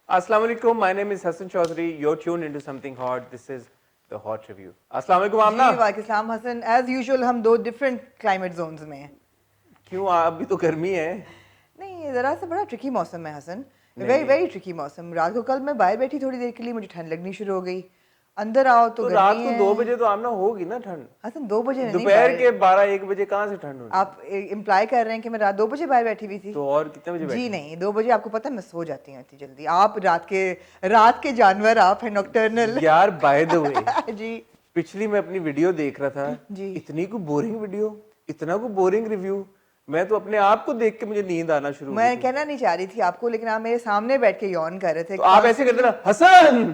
Assalamu alaikum. My name is Hassan Chaudhary. You're tuned into something hot. This is the Hot Review. Assalamu alaikum आमना. जी वालेकुम Hasan as usual हम दो different climate Jones में हैं। क्यों अभी तो गर्मी है? नहीं ज़रा सा बड़ा ट्रिकी मौसम है हसन, नहीं, वेरी नहीं। वेरी ट्रिकी मौसम। रात को कल मैं बाहर बैठी थोड़ी देर के लिए, मुझे ठंड लगनी शुरू हो गई। अंदर आओ तो रात गर्मी को है। 2 बजे तो आमना होगी ना ठंड? हसन 2 बजे नहीं, दोपहर के 12-1 बजे कहाँ से ठंड होगी? आप इम्प्लाई कर रहे हैं कि मैं रात 2 बजे बाहर बैठी हुई थी? तो और कितने बजे बैठी? जी नहीं, 2 बजे आपको पता है मैं सो जाती हूँ इतनी जल्दी। आप रात के जानवर, आप हैं नॉकटर्नल। यार बाय द वे जी पिछली मैं अपनी वीडियो देख रहा था जी। इतनी को बोरिंग वीडियो, इतना को बोरिंग रिव्यू, मैं तो अपने आप को देख के मुझे नींद आना शुरू हो मैं गई। कहना नहीं चाह रही थी आपको, लेकिन आप मेरे सामने बैठ के यौन कर रहे थे। तो आप ऐसे करते ना हसन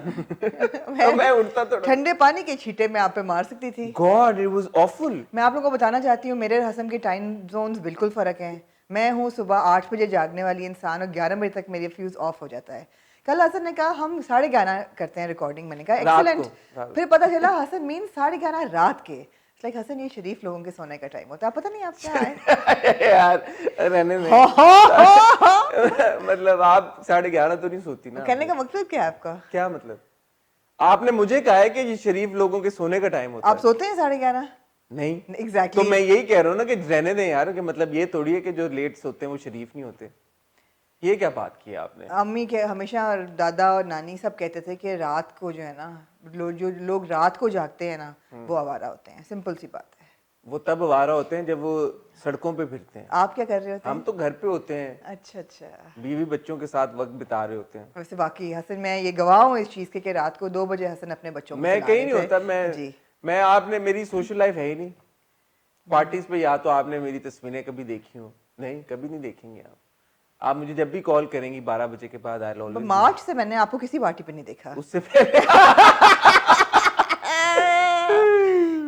तो मैं उठता तो ठंडे पानी के छींटे में आप पे मार सकती थी। God it was awful. मैं आप लोगों को बताना चाहती हूँ मेरे हसन के टाइम जोन्स बिल्कुल फ़र्क हैं। मैं हूँ सुबह 8 बजे जागने वाली इंसान और 11 बजे तक मेरी फ्यूज़ ऑफ हो जाता है। कल हसन ने कहा हम 11:30 करते हैं रिकॉर्डिंग। मैंने कहा रात एक्सीलेंट। को। फिर पता चला हसन मीन 11:30 रात के। लाइक हसन ये शरीफ लोगों के सोने का टाइम होता है, पता नहीं आप क्या है। यार रहने में मतलब आप 11:30 तो नहीं सोती ना? कहने का मतलब क्या है आपका? क्या मतलब? आपने मुझे कहा है कि ये शरीफ लोगों के सोने का टाइम होता आप सोते हैं 11:30? नहीं एग्जैक्टली। तो मैं यही कह रहा हूँ ना कि रहने दें यार, कि मतलब ये थोड़ी है कि जो लेट सोते हैं वो शरीफ नहीं होते। ये क्या बात की आपने? अम्मी के हमेशा और दादा और नानी सब कहते थे कि रात को जो है ना, जो लोग रात को जागते हैं ना वो आवारा होते हैं। सिंपल सी बात है। वो तब आवारा होते हैं जब वो सड़कों पे फिरते हैं। आप क्या कर रहे होते हैं? हम तो घर पे होते हैं, अच्छा अच्छा। बीवी बच्चों के साथ वक्त बिता रहे होते हैं। वैसे बाकी हसन मैं ये गवाह हूँ इस चीज़ के कि रात को 2 बजे हसन अपने बच्चों को मैं सुला कहीं रहे नहीं थे। होता। जी मैं आपने मेरी सोशल लाइफ है ही नहीं। पार्टीज पे या तो आपने मेरी तस्वीरें कभी देखी हो, नहीं कभी नहीं देखेंगे आप मुझे जब भी कॉल करेंगी 12 बजे के बाद आई ऑलवेज। मार्च से मैंने आपको किसी पार्टी पे नहीं देखा। उससे पहले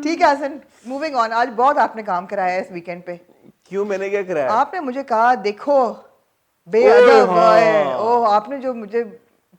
ठीक है हसन, मूविंग ऑन। आज बहुत आपने काम कराया है इस वीकेंड पे। क्यों, मैंने क्या कराया? आपने मुझे कहा देखो बेअदब हाँ। है। ओह आपने जो मुझे,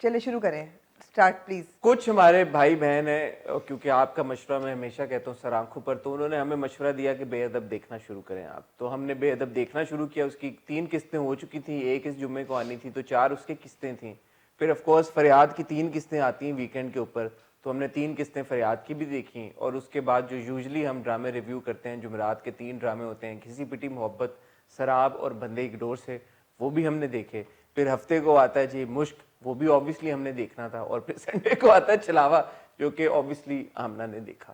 चले शुरू करें, स्टार्ट प्लीज। कुछ हमारे भाई बहन है, क्योंकि आपका मशवरा मैं हमेशा कहता हूँ सर आंखों पर, तो उन्होंने हमें मशवरा दिया कि बेअदब देखना शुरू करें आप। तो हमने बेअदब देखना शुरू किया। उसकी 3 किस्तें हो चुकी थी, एक इस जुम्मे को आनी थी, तो 4 उसके किस्तें थी। फिर ऑफ कोर्स फरियाद की 3 किस्तें आती हैं वीकेंड के ऊपर, तो हमने 3 किस्तें फरियाद की भी देखी। और उसके बाद जो यूजुअली हम ड्रामे रिव्यू करते हैं, जुमेरात के 3 ड्रामे होते हैं, घिसी पिटी मोहब्बत, सराब और बंदे इग्नोर से, वो भी हमने देखे। फिर हफ्ते को आता है जी मुश्क, वो भी ऑब्वियसली हमने देखना था। और फिर संडे को आता है छलावा, जो कि ऑब्वियसली आमना ने देखा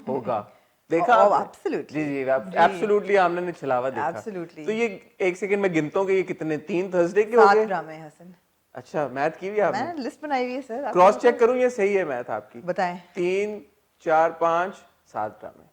होगा। देखा एब्सोल्युटली। जी एब्सोल्युटली आमना ने छलावा देखा। Absolutely. तो ये एक सेकंड में गिनता हूँ कि ये कितने 3 थर्सडे के हो 7 गए। ड्रामे हसन। अच्छा मैथ की भी आपने? मैंने लिस्ट बनाई हुई है सर। क्रॉस चेक करूं ये सही है मैथ आपकी? बताएं। 3 4 5 7 ड्रामे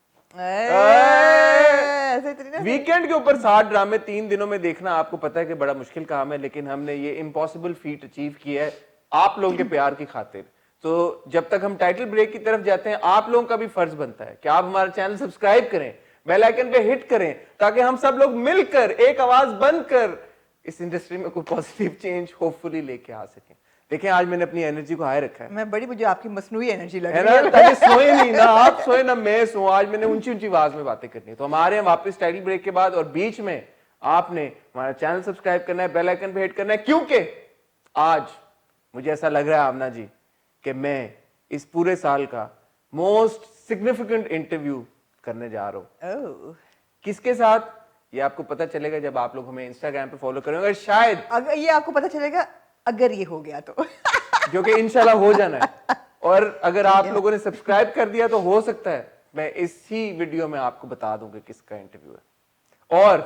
ऐसे इतनी ना वीकेंड के ऊपर 7 ड्रामे 3 दिनों में देखना। आपको पता है कि बड़ा मुश्किल काम है, लेकिन हमने ये इम्पॉसिबल फीट अचीव किया है आप लोगों के प्यार की खातिर। तो जब तक हम टाइटल ब्रेक की तरफ जाते हैं, आप लोगों का भी फर्ज बनता है कि आप हमारा चैनल सब्सक्राइब करें, बेल आइकन पे हिट करें, ताकि हम सब लोग मिलकर एक आवाज बनकर इस इंडस्ट्री में कोई पॉजिटिव चेंज होपफुली लेके आ सकें। देखें आज मैंने अपनी एनर्जी को हाई रखा है। मैं बड़ी, मुझे आपकी मसनूई एनर्जी लग है रही है ना, ताकि सोए नहीं ना आप, सोए ना मैं सोऊं। आज मैंने ऊंची ऊंची आवाज में बातें करनी है। तो हमारे हैं वापस टाइटल ब्रेक के बाद, और बीच में आपने हमारा चैनल सब्सक्राइब करना है, बेल आइकन पे हिट करना है, क्योंकि आज मुझे ऐसा लग रहा है आमना जी कि मैं इस पूरे साल का मोस्ट सिग्निफिकेंट इंटरव्यू करने जा रहा हूं। ओह, किसके साथ, ये आपको पता चलेगा जब आप लोग हमें इंस्टाग्राम पे फॉलो करेंगे। शायद अगर ये आपको पता चलेगा अगर ये हो गया तो जो कि इंशाल्लाह हो जाना है। और अगर आप लोगों ने सब्सक्राइब कर दिया तो हो सकता है मैं इसी वीडियो में आपको बता दूं कि किसका इंटरव्यू है। और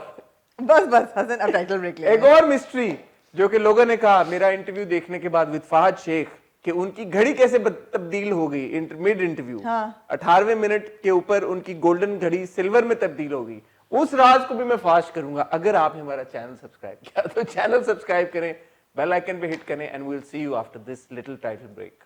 बस हसन अब टाइटल ब्रेक ले एक और मिस्ट्री जो कि लोगों ने कहा मेरा इंटरव्यू देखने के बाद विद फहद शेख कि उनकी घड़ी कैसे तब्दील हो गई मिड इंटरव्यू। हाँ। 18वें मिनट के ऊपर उनकी गोल्डन घड़ी सिल्वर में तब्दील हो गई। उस राज को भी मैं फाश करूंगा अगर आपने हमारा चैनल सब्सक्राइब किया। तो चैनल सब्सक्राइब करें, बेल आइकन पे हिट करें, and we will see you after this little title break.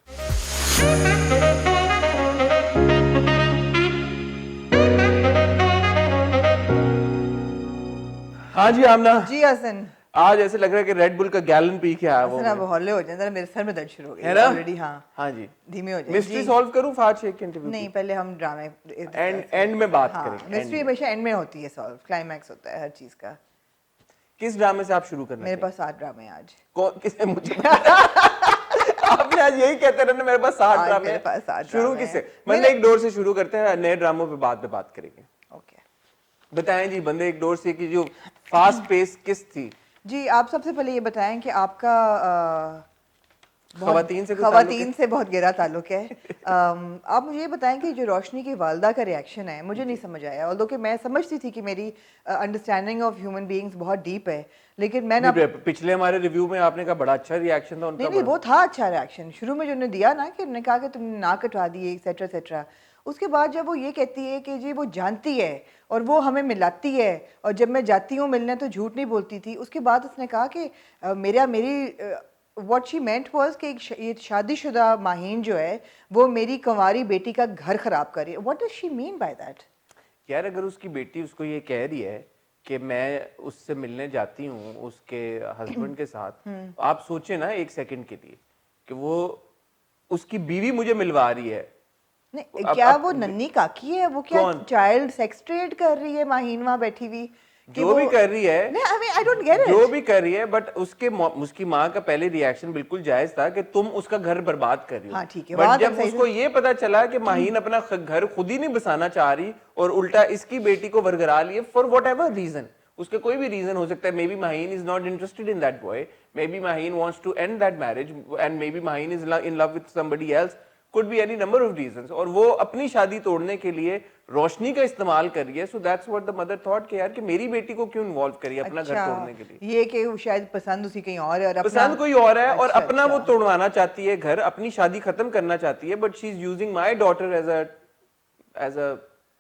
हाँ जी आमना जी हसन। आज ऐसे लग रहा है कि रेड बुल का गैलन पी के आया वो हसन अब हौले हो जाए, जरा मेरे सर में दर्द शुरू हो गई है ना ऑलरेडी। हाँ हाँ जी, धीमे हो जाए। मिस्ट्री सॉल्व करूं फहद शेख के इंटरव्यू नहीं, पहले हम ड्रामे एंड में बात हाँ, करें। मिस्ट्री हमेशा एंड में होती है सॉल्व, क्लाइमैक्स होता है हर चीज का। किस ड्रामे से आप शुरू करना मेरे चाहिए? पास 7 ड्रामे हैं आज। कौन किसे मुझे आज यही कहते रहना मेरे पास 60 आज ड्रामे मेरे हैं। पास 60 शुरू ड्रामे किससे? हैं। बंदे एक डोर से शुरू करते हैं, नए ड्रामों पे बाद में बात करेंगे। ओके बताएं जी, बंदे एक डोर से की जो फास्ट पेस किस थी? जी, आप सबसे पहले ये बताएं कि आपका खवातीन से कोई ताल्लुक है? खवातीन से बहुत गहरा ताल्लुक है। आप मुझे ये बताएं कि जो रोशनी की वालदा का रिएक्शन है मुझे नहीं समझ आया, ऑल्दो कि मैं समझती थी कि मेरी अंडरस्टैंडिंग ऑफ ह्यूमन बीइंग्स बहुत डीप है, लेकिन मैं ना पिछले हमारे रिव्यू में आपने कहा बड़ा अच्छा रिएक्शन था उनका। नहीं वो था अच्छा रिएक्शन शुरू में जो उन्होंने दिया ना, कि उन्होंने कहा कि तुमने ना कटवा दिए एक्सेट्रा एक्सेट्रा। उसके बाद जब वो ये कहती है कि जी वो जानती है और वो हमें मिलाती है, और जब मैं जाती हूँ मिलने तो झूठ नहीं बोलती थी। उसके बाद उसने कहा कि मेरी व्हाट शी मेंट वाज कि ये शादीशुदा माहीन जो है वो मेरी कंवारी बेटी का घर खराब कर रही है। What does she mean by that? यार अगर उसकी बेटी उसको ये कह रही है कि मैं उससे मिलने जाती हूँ उसके हस्बैंड के साथ, आप सोचे ना एक सेकंड के लिए कि वो उसकी बीवी मुझे मिलवा रही है। नहीं, अब क्या वो नन्ही काकी है? वो क्या कौन? चाइल्ड सेक्स ट्रेड कर रही है माहीन वहां बैठी हुई? कि जो वो भी कर रही है, नहीं, I mean I don't get जो इट। भी कर रही है, बट उसकी माँ का पहले रिएक्शन बिल्कुल जायज था कि तुम उसका घर बर्बाद कर रही हो। हाँ ठीक है, बट वहां तक जब सही उसको ये पता चला कि माहीन अपना घर खुद ही नहीं बसाना चाह रही और उल्टा इसकी बेटी को वरगरा लिए फॉर वट एवर रीजन, उसके कोई भी रीजन हो सकता है, maybe Maheen is not interested in that boy, maybe Maheen wants to end that marriage and maybe Maheen is in love with somebody else, could be any number of reasons, और वो अपनी शादी तोड़ने के लिए रोशनी का इस्तेमाल कर रही है। So that's what the mother thought कि यार कि मेरी बेटी को क्यों इन्वॉल्व करिए अपना घर तोड़ने के लिए। ये कि वो शायद पसंद उसी कहीं और है और अपना पसंद कोई और है और अच्छा, अपना वो अच्छा। तोड़वाना चाहती है घर, अपनी शादी खत्म करना चाहती है, but she is using my daughter as a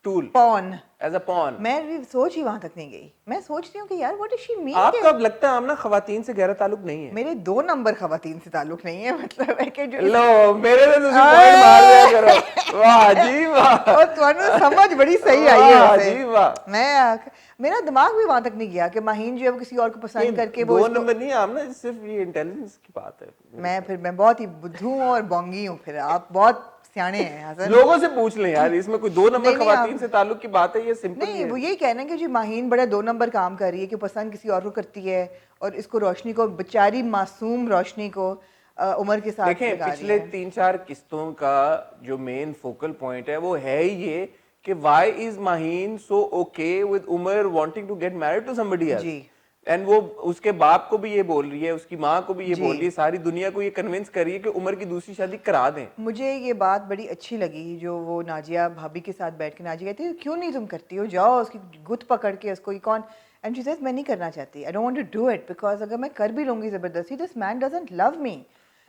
tool, pawn. As a pawn. मैं भी सोच ही वहां तक नहीं गई। मैं सोचती हूँ कि यार व्हाट डज शी मीन? आपका अब लगता है आप ना खवातीन से गहरा ताल्लुक नहीं है। मेरे 2 नंबर खवातीन से ताल्लुक नहीं है, मतलब है कि जो लो मेरे से तुसी पॉइंट मार दिया करो। वाह जी वाह, और ਤੁਹਾਨੂੰ समझ बड़ी सही आई है वाह वैसे। जी वाह। मैं मेरा दिमाग भी वहां तक नहीं गया कि माहीन जो है वो किसी और को पसंद करके वो 2 इसको नंबर नहीं, आप ना सिर्फ ये इंटेलिजेंस की बात है। मैं बहुत ही बुद्धू हूँ और बोंगी हूँ। फिर आप बहुत सियाने हैं हसन। लोगों से पूछ लें यार, इसमें कोई 2 नंबर नहीं, नहीं, खवातीन आप- से ताल्लुक की बात है, ये सिंपल ही नहीं, है। वो यही कहना है कि जी माहीन बड़ा 2 नंबर काम कर रही है कि पसंद किसी और को करती है और इसको रोशनी को, बेचारी मासूम रोशनी को उम्र के साथ देखें लगा रही पिछले है। 3-4 किस्तों का जो मेन फोकल पॉइंट है वो है ही ये कि why is Maheen so okay with Umar wanting to get married to somebody else, जी एंड वो उसके बाप को भी ये बोल रही है, उसकी माँ को भी ये जी। बोल रही है, सारी दुनिया को ये कन्विंस कर रही है कि उमर की दूसरी शादी करा दें। मुझे ये बात बड़ी अच्छी लगी जो वो नाजिया भाभी के साथ बैठ के नाजिया कहती है क्यों नहीं तुम करती हो, जाओ उसकी गुत पकड़ के उसको, ये कौन, एंड शी सेज मैं नहीं करना चाहती, I don't want to do it because अगर मैं कर भी लूंगी जबरदस्ती this man doesn't love me.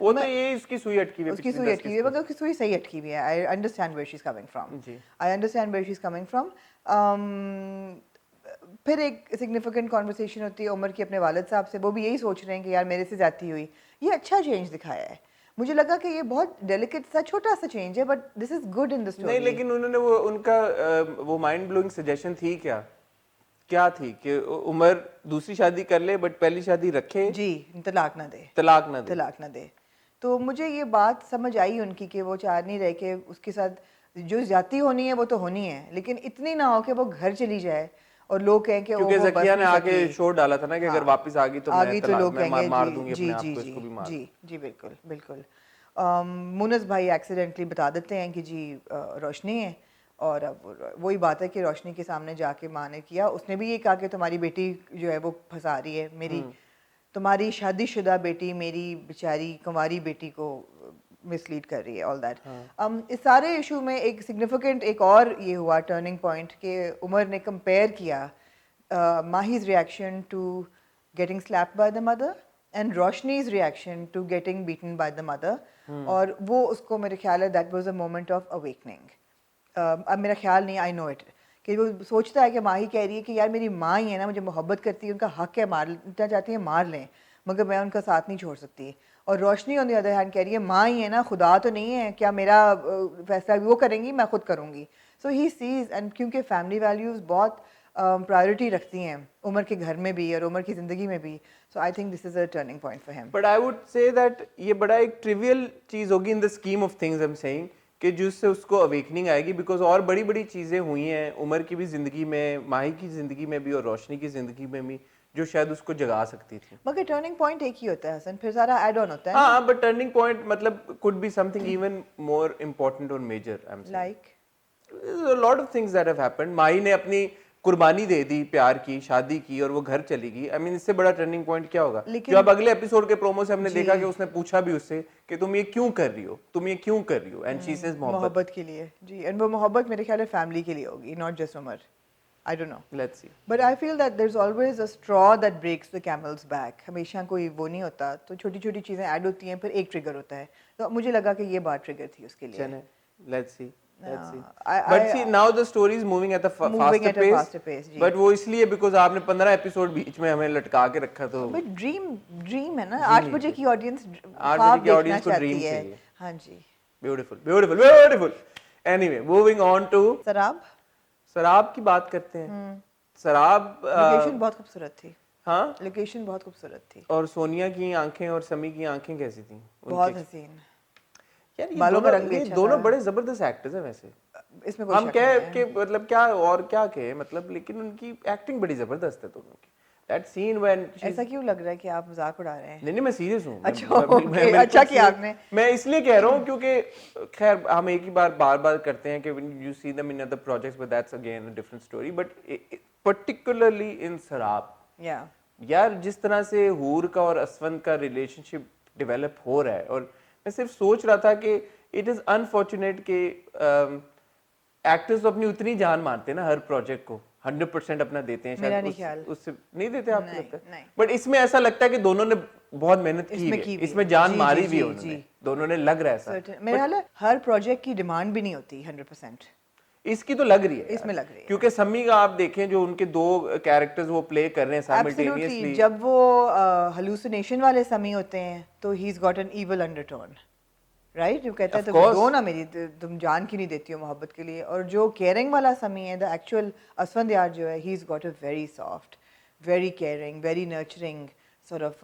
वो तो ये इसकी सुई अटकी हुई है उसकी पिछली सुई 10 अटकी हुई है, किस्तों मगर उसकी सुई सही अटकी हुई है। I understand where she is coming from, जी। I understand where she is coming from. फिर एक सिग्निफिकेंट कॉन्वर्सेशन होती है उमर की अपने वालिद साहब से, वो भी यही सोच रहे हैं कि यार मेरे से जाती हुई। ये अच्छा चेंज दिखाया है, मुझे लगा कि ये बहुत डेलिकेट सा छोटा सा चेंज है, but this is good in the story. नहीं लेकिन उन्होंने वो उनका वो माइंड ब्लोइंग सजेशन थी क्या थी कि उमर दूसरी शादी कर ले बट पहली शादी रखे, जी, तलाक ना दे, तलाक ना दे। तलाक ना दे। तो मुझे ये बात समझ आई उनकी कि वो चाह नहीं रहे कि उसके साथ जो ज्यादती होनी है वो तो होनी है, लेकिन इतनी ना हो कि वो घर चली जाए और लोग कहें कि क्योंकि ओहो बस जकिया ने नहीं आके सकी। शोर डाला था ना कि अगर हाँ, वापस आ गई तो आगे तो लोग मैं कहेंगे मार जी दूंगी जी अपने जी आप को, जी इसको भी मार जी जी, बिल्कुल बिल्कुल। मुनस भाई एक्सीडेंटली बता देते हैं कि जी रोशनी है, और अब वही बात है कि रोशनी के सामने जाके माँ ने किया, उसने भी ये कहा कि तुम्हारी बेटी जो है वो फंसा रही है मेरी, तुम्हारी शादीशुदा बेटी मेरी बेचारी कुंवारी बेटी को मिसलीड कर रही है, ऑल दैट। इस सारे इशू में एक सिग्निफिकेंट एक और ये हुआ टर्निंग पॉइंट कि उमर ने कंपेयर किया माही's reaction to getting slapped by the mother and Roshni's reaction to getting beaten by the mother, और वो उसको मेरे ख्याल है that was a moment of awakening। अब मेरा ख्याल नहीं, आई नो इट, कि वो सोचता है कि माही कह रही है कि यार मेरी माँ ही है ना, मुझे मोहब्बत करती है, उनका हक है, मारना चाहती है मार लें, मगर मैं उनका साथ नहीं छोड़ सकती। और रोशनी ऑन द अदर हैंड कह रही है माँ ही है ना, खुदा तो नहीं है, क्या मेरा फैसला वो करेंगी, मैं खुद करूँगी। सो ही सीज, एंड क्योंकि फैमिली वैल्यूज़ बहुत प्रायोरिटी रखती हैं उमर के घर में भी और उमर की ज़िंदगी में भी, so I think this is a turning point for him. But I would say that ये बड़ा एक ट्रिवियल चीज होगी in the scheme of things, I am saying कि जिससे उसको अवेकनिंग आएगी, बिकॉज और बड़ी बड़ी चीजें हुई हैं उमर की भी जिंदगी में, माही की जिंदगी में भी और रोशनी की जिंदगी में भी, जो शायद उसको जगा सकती थी। मगर टर्निंग पॉइंट एक ही होता है हसन, फिर सारा ऐड ऑन होता है हाँ, बट टर्निंग पॉइंट मतलब could be something even more important or major, I'm saying. Like There's a lot of things that have happened. माही ने अपनी कुर्बानी दे दी, प्यार की, शादी की और वो घर चली गई। I mean, इससे बड़ा टर्निंग पॉइंट क्या होगा? लेकिन- जो अब अगले एपिसोड के प्रोमो से हमने देखा कि उसने पूछा भी उससे कि तुम ये क्यों कर रही हो, तुम ये क्यों कर रही हो, एंड शी सेज मोहब्बत। मोहब्बत के लिए जी, एंड वो मोहब्बत मेरे ख्याल है फैमिली के लिए होगी, not just Umar, I don't know. Let's see. But I feel that there is always a straw that breaks the camel's back, हमेशा कोई वो नहीं होता, तो छोटी छोटी चीज़ें ऐड होती हैं, फिर एक ट्रिगर होता है, तो मुझे लगा कि ये बात ट्रिगर थी उसके लिए। चले, let's see. Let's see. I- But I- see, now the story is moving at a Moving faster at a pace. faster pace, ji. But वो इसलिए because आपने 15 एपिसोड बीच में हमें लटका के रखा तो बट ड्रीम है ना, 8 बजे की ऑडियंस 8 बजे की ऑडियंस को ड्रीम है। चाहिए। हाँ जी। Beautiful. Anyway, moving on to शराब, शराब की बात करते हैं। शराब लोकेशन बहुत खूबसूरत थी, हाँ, लोकेशन बहुत खूबसूरत थी, और सोनिया की आंखें और समी की आंखें कैसी थी? बहुत हसीन। यार ये बालों का रंग भी ये अच्छा दोनों था। बड़े जबरदस्त एक्टर्स हैं वैसे। इसमें कोई हम शक कह नहीं है। के मतलब क्या और क्या कहे मतलब, लेकिन उनकी एक्टिंग बड़ी जबरदस्त है दोनों की। दैट सीन व्हेन ऐसा क्यों लग रहा है कि आप मजाक उड़ा रहे हैं? नहीं मैं सीरियस हूँ। अच्छा, मैं okay, बिल्कुल अच्छा किया serious- आपने। मैं इसलिए कह रहा हूँ क्योंकि खैर हम एक ही बार बार करते हैं कि when you see them in other projects, but that's again a different story, but particularly in शराब, या यार जिस तरह से हूर का और असवंत का रिलेशनशिप डेवलप हो रहा है, और मैं सिर्फ सोच रहा था कि इट इज अनफॉर्चुनेट कि एक्टर्स तो अपनी उतनी जान मारते हैं ना हर प्रोजेक्ट को, 100% अपना देते हैं, मेरा शायद नहीं ख्याल। उससे नहीं देते आपको नहीं, लगता है? नहीं। बट इसमें ऐसा लगता है कि दोनों ने बहुत मेहनत की इसमें है, की भी इसमें है। जान जी, मारी जी, भी है जी, उन्होंने, जी। दोनों ने लग रहा है ऐसा। Certain- मेरा ख्याल है हर प्रोजेक्ट की डिमांड भी नहीं होती 100%। इसकी तो लग रही है इसमें यार। लग रही है। क्योंकि सम्मी का आप देखें जो उनके दो कैरेक्टर्स वो प्ले कर रहे हैं Absolutely, साइमल्टेनियसली, जब वो hallucination वाले समी होते हैं तो he is got an evil undertone, right? जो कहता है Of तुम course. दो ना मेरी, तुम जान क्यों नहीं देती हो मोहब्बत के लिए। और जो केयरिंग वाला समी है, द एक्चुअल असफंद यार जो है, he is got a very soft, very caring, very nurturing sort of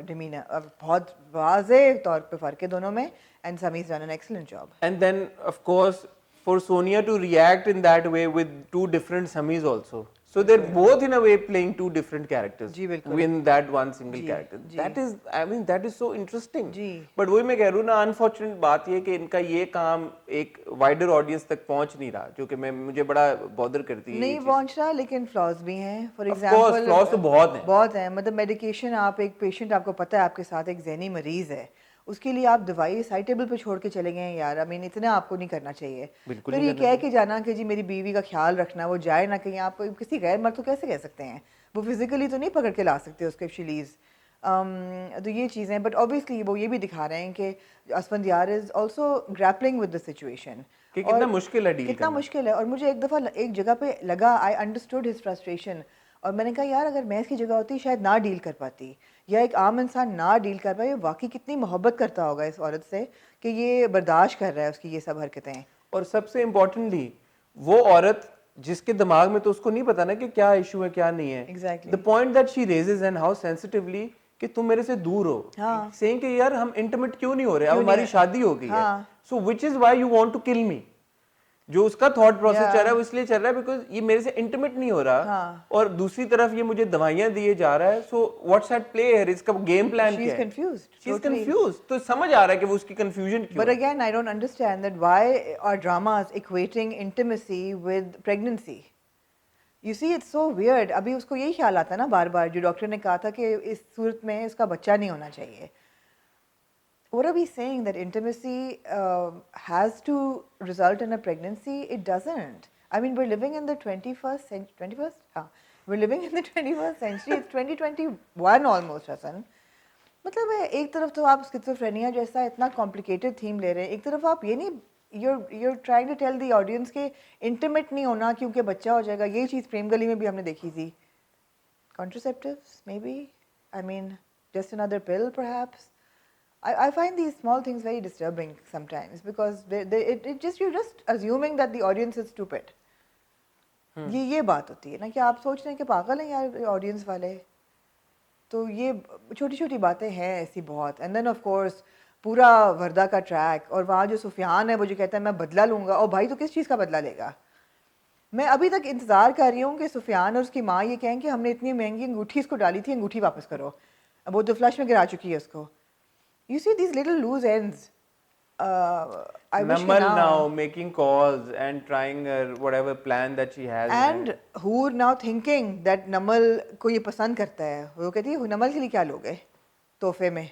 demeanor, बहुत वाज़े तौर पे फ़र्क है दोनों में, and Sami's done an excellent job. and then of course for Sonia to react in that way with two different Samis also, so they're both in a way playing two different characters जी, बिल्कुल। in that one single ji, character, ji. that is, I mean, that is so interesting. Ji. but वही मैं कह रहा हूँ ना, unfortunate बात ये कि इनका ये काम एक वाइडर ऑडियंस तक पहुंच नहीं रहा, जो कि मैं मुझे बड़ा बॉदर करती है ये नहीं चीज़। पहुंच रहा, लेकिन फ्लॉज भी हैं। For Of course, example flaws तो बहुत हैं। बहुत हैं। मतलब मेडिकेशन, आप एक पेशेंट, आपको पता है आपके साथ एक जहनी मरीज है, उसके लिए आप दवाई साइड टेबल पे छोड़ के चले गए हैं यार। आई मीन इतना आपको नहीं करना चाहिए। बिल्कुल फिर नहीं ये करना कह के जाना कि जी मेरी बीवी का ख्याल रखना, वो जाए ना कहीं, आप किसी गैर मर्द को कैसे कह सकते हैं? वो फिजिकली तो नहीं पकड़ के ला सकते उसके शिलीज। तो ये चीज़ें, बट ऑब्वियसली वो ये भी दिखा रहे हैं कि असफंद यार is also grappling with the situation, कि कितना मुश्किल है डील कितना करना। मुश्किल है। और मुझे एक दफ़ा एक जगह पे लगा, आई अंडरस्टूड हिज फ्रस्ट्रेशन, और मैंने कहा यार अगर मैं इसकी जगह होती शायद ना डील कर पाती, या एक आम इंसान ना डील कर पाए। वाकई कितनी मोहब्बत करता होगा इस औरत से कि ये बर्दाश्त कर रहा है उसकी ये सब हरकतें। और सबसे इम्पोर्टेंटली वो औरत जिसके दिमाग में तो उसको नहीं पता ना कि क्या इशू है क्या नहीं है। Exactly. The point that she raises and how sensitively कि तुम मेरे से दूर हो, हाँ। सेइंग कि यार हम इंटीमेट क्यों नहीं हो रहे, अब क्यों हमारी नहीं- शादी हो गई है, हाँ। So which is why you want to kill me. जो उसका थॉट प्रोसेस Yeah. चल रहा है वो इसलिए चल रहा है बिकॉज ये मेरे से इंटीमेट नहीं हो रहा, हाँ। और दूसरी तरफ ये मुझे दवाइयां दिए जा रहा है, so what's at play here, इसका गेम प्लान She क्या is है? confused, she is totally. Confuse. तो समझ आ रहा है कि वो उसकी कंफ्यूजन क्यों But है। again, I don't understand that why are dramas equating intimacy with pregnancy? You see, it's so weird. अभी उसको यही ख्याल आता है ना बार बार, जो डॉक्टर ने कहा था कि इस सूरत में इसका बच्चा नहीं होना चाहिए। What are we saying, that intimacy has to result in a pregnancy? It doesn't. I mean, we're living in the 21st century. 21st? हाँ, we're living in the 21st century. It's 2021 almost, Hassan. मतलब है, एक तरफ तो आप schizophrenia जैसा इतना complicated theme ले रहे हैं, एक तरफ आप ये नहीं, you're trying to tell the audience के इंटीमेट नहीं होना क्योंकि बच्चा हो जाएगा। ये चीज़ प्रेम गली में भी हमने देखी थी। Contraceptives, maybe? I mean, just another pill, perhaps? I find these small things very disturbing sometimes, because you're just assuming that the audience is stupid. ये बात होती है ना कि आप सोच रहे हैं कि पागल हैं यार ऑडियंस वाले। तो ये छोटी छोटी बातें हैं ऐसी बहुत। एंड देन ऑफ कोर्स पूरा वर्दा का ट्रैक, और वहाँ जो सुफियान है वो जो कहता है मैं बदला लूंगा, और भाई तो किस चीज़ का बदला लेगा? मैं अभी तक इंतजार कर रही हूँ कि सुफियान और उसकी माँ ये कहें कि हमने इतनी महंगी अंगूठी इसको डाली थी, अंगूठी वापस करो। अब वो तो फ्लश में गिरा चुकी है उसको। You see these little loose ends. I wish कि Namal now now making calls and trying her whatever plan that she has. and who now thinking that नमल को ये पसंद करता है। वो कहती है नमल के लिए क्या लोगे तोहफे में।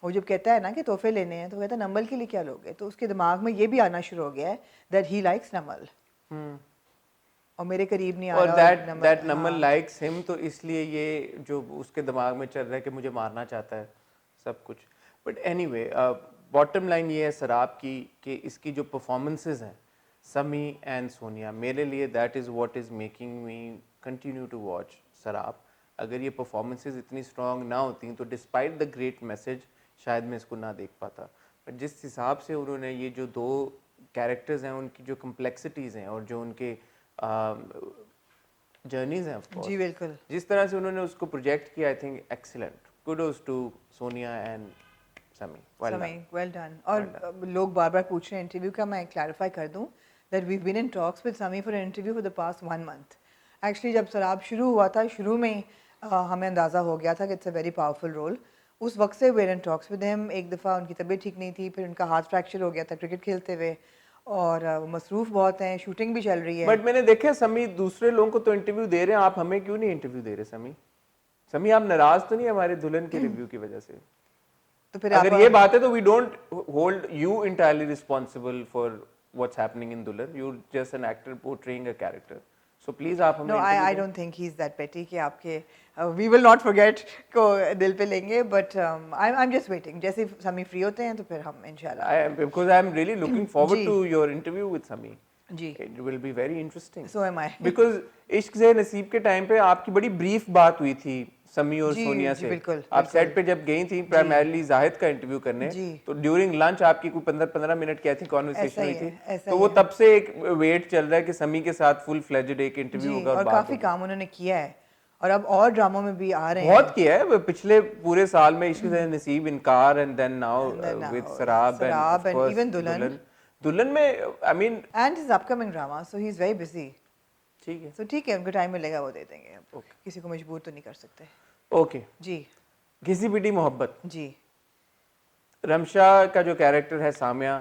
वो जब कहता है ना कि तोहफे लेने हैं तो कहता है नमल के लिए क्या लोगे, तो उसके दिमाग में ये भी आना शुरू हो गया है that he likes नमल और मेरे करीब नहीं आ और रहा। that नमल likes him, तो इसलिए ये जो उसके दिमाग में चल रहा है कि मुझे मारना चाहता है सब कुछ। बट एनीवे बॉटम लाइन ये है सराब की कि इसकी जो परफॉर्मेंसेज हैं समी एंड सोनिया, मेरे लिए that is what is making me continue to watch Sarab. अगर ये परफॉर्मेंसेज इतनी स्ट्रॉन्ग ना होती तो डिस्पाइट द ग्रेट मैसेज शायद मैं इसको ना देख पाता। बट जिस हिसाब से उन्होंने ये जो दो कैरेक्टर्स हैं उनकी जो कम्प्लेक्सिटीज़ हैं और जो उनके जर्नीज हैं, ऑफ कोर्स जी बिल्कुल, जिस तरह से उन्होंने उसको प्रोजेक्ट किया, I think excellent, kudos to Sonia and Sami, well done. और लोग बार बार पूछ रहे हैं इंटरव्यू का, मैं क्लैरिफाई कर दूं that we been in talks with Sami for interview for the past 1 month. Actually जब सराब शुरू हुआ था, शुरू में हमें अंदाज़ा हो गया था कि it's a very powerful role. उस वक्त से we in talks with him. एक दफ़ा उनकी तबीयत ठीक नहीं थी, फिर उनका हाथ फ्रैक्चर हो गया था क्रिकेट खेलते हुए, और मसरूफ़ बहुत हैं, शूटिंग भी चल रही है। बट मैंने देखा समी दूसरे लोगों को तो इंटरव्यू दे रहे हैं, आप हमें क्यों नहीं इंटरव्यू दे रहे समी? समी आप नाराज तो नहीं हमारे दुल्हन के रिव्यू की वजह से? तो फिर अगर ये बात है तो we don't hold you entirely responsible for what's happening in Dulhan, you just an actor portraying a character, so please आप हमें no I don't think he is that petty कि आपके वी विल नॉट फॉरगेट को दिल पे लेंगे, but I am just waiting, जैसे Sami free होते हैं तो फिर हम इंशाल्लाह। Because I am really looking forward to your interview with Sami ji, it will be very interesting. So am I. Because इश्क से नसीब के टाइम पे आपकी बड़ी ब्रीफ बात हुई थी समी और जी, सोनिया जी, से, बिल्कुल, आप सेट पे जब गई थी प्राइमरीली जाहिद का इंटरव्यू करने, जी। तो ड्यूरिंग लंच आपकी कोई 15 मिनट की आई थिंक कॉन्वर्सेशन हुई थी, ऐसा तो ही वो है। तब से एक वेट चल रहा है कि समी के साथ फुल फ्लेजेड एक इंटरव्यू जी, होगा और बात काफ़ी होगी। काम उन्होंने किया है और अब और ड्रामों में भी आ रहे हैं। बहुत किया है वो पिछले पूरे साल में, इश्क से नसीब, इनकार, and then now And then with now Sarab and of and course even Dulhan. Dulhan में I mean and his upcoming drama, so he is very busy. ठीक है, सो ठीक है, उनको टाइम मिलेगा वो दे देंगे। अब Okay. किसी को मजबूर तो नहीं कर सकते। ओके। जी घिसी पिटी मोहब्बत, जी रमशा का जो कैरेक्टर है सामिया,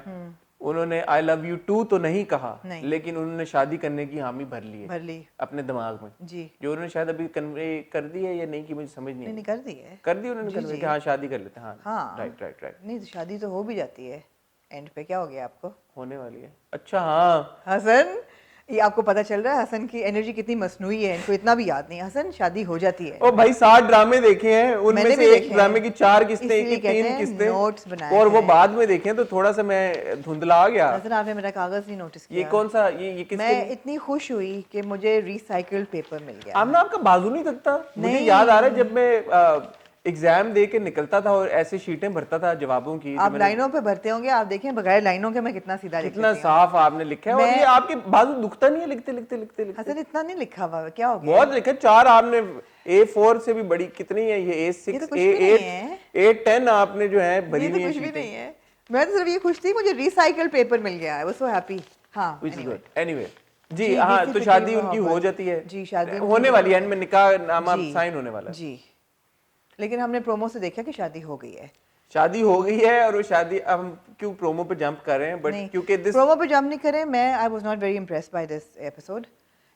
उन्होंने आई लव यू टू तो नहीं कहा, नहीं। लेकिन उन्होंने शादी करने की हामी भर ली है भर ली। अपने दिमाग में, जी जो उन्होंने शायद अभी कन्वे कर दी है या नहीं कि मुझे समझ नहीं नहीं आई। कर दी है। कर दी उन्होंने जी, कन्वे जी। कि हाँ शादी कर लेते हैं, हाँ हाँ राइट राइट राइट, नहीं तो शादी तो हो भी जाती है एंड पे। क्या हो गया आपको होने वाली है। अच्छा हाँ, हसन? ये आपको पता चल रहा है हसन की एनर्जी कितनी मसनूई है, इनको इतना भी याद नहीं। हसन शादी हो जाती है। ओ भाई 60 ड्रामे देखे हैं, उनमें मैंने से भी एक देखे ड्रामे हैं। की 4 किस्तें इसीलिए की कहते 3 हैं किस्तें नोट्स बनाए और वो करें। बाद में देखे, तो थोड़ा सा मैं धुंधला गया। हसन आपने मेरा कागज नहीं नोटिस ये किया। कौन सा, ये किसके मैं लिए? इतनी खुश हुई कि मुझे रिसाइकल्ड पेपर मिल गया। आमना आपका बाजू नहीं थकता? मुझे नहीं। याद आ रहा है जब मैं एग्जाम दे के निकलता था और ऐसे शीटें भरता था जवाबों की, आप लाइनों पे भरते होंगे, आप देखें बगैर लाइनों के मैं कितना सीधा लिख कितना लेती हूँ। साफ आपने लिखा है, और ये आपके बाजू दुखता नहीं है लिखते लिखते लिखते लिखते? हसन इतना नहीं लिखा हुआ है, क्या हो गया? बहुत लिखा, 4 आपने A4 से भी बड़ी कितनी है ये, ये A6 तो कुछ भी नहीं है। A10 आपने जो है भरी ये हुई तो है कुछ भी शीटें। नहीं है। मैं तो सिर्फ ये खुश थी मुझे रिसाइकल्ड पेपर मिल गया है, वो सो हैप्पी। हाँ Which is anyway। good. Anyway, जी जी, हाँ, घिसी तो पिटी शादी उनकी मोहब्बत। हो जाती है, जी, शादी उनकी होने हो वाली है, जाती एंड में निकाह नामा जी, साइन होने वाला है। जी, लेकिन हमने प्रोमो से देखा कि शादी हो गई है। शादी हो गई है, और वो शादी, अब हम क्यों प्रोमो पे जंप कर रहे हैं, बट नहीं, क्योंकि दिस प्रोमो पे जंप नहीं करें। मैं I was not very impressed by this episode.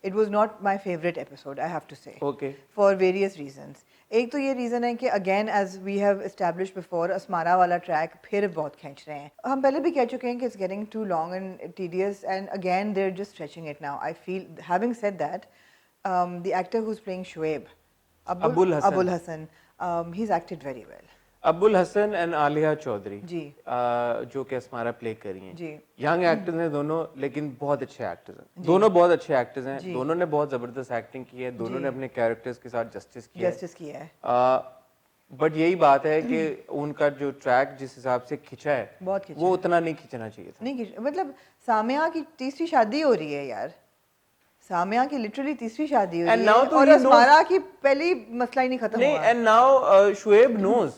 It was not my favourite episode, I have to say, okay, for various reasons. एक तो ये रीज़न है कि again as we have establish before, Asmara वाला ट्रैक फिर बहुत खींच रहे हैं। हम पहले भी कह चुके हैं कि it's getting too long and tedious, and again they are just stretching it now. I feel, having said that, the actor who is playing Shoaib, Abul Hasan, he is acted very well. Abul Hasan and Aliya Chaudhary ji जो कि असमारा प्ले कर रही हैं, जी young actors हैं दोनों, लेकिन बहुत अच्छे एक्टर्स हैं दोनों, बहुत अच्छे एक्टर्स हैं दोनों ने, बहुत जबरदस्त एक्टिंग की है दोनों ने, अपने कैरेक्टर्स के साथ जस्टिस किया किया है। बट यही बात है कि उनका जो ट्रैक जिस हिसाब से खिंचा है, बहुत खिंचा वो उतना नहीं खिंचना चाहिए था। नहीं मतलब सामिया की तीसरी शादी हो रही है यार, सामिया की लिटरली तीसरी शादी हो And रही now है, तो और he असमारा की पहली मसला ही नहीं खत्म नहीं, हुआ। And now Shoaib knows,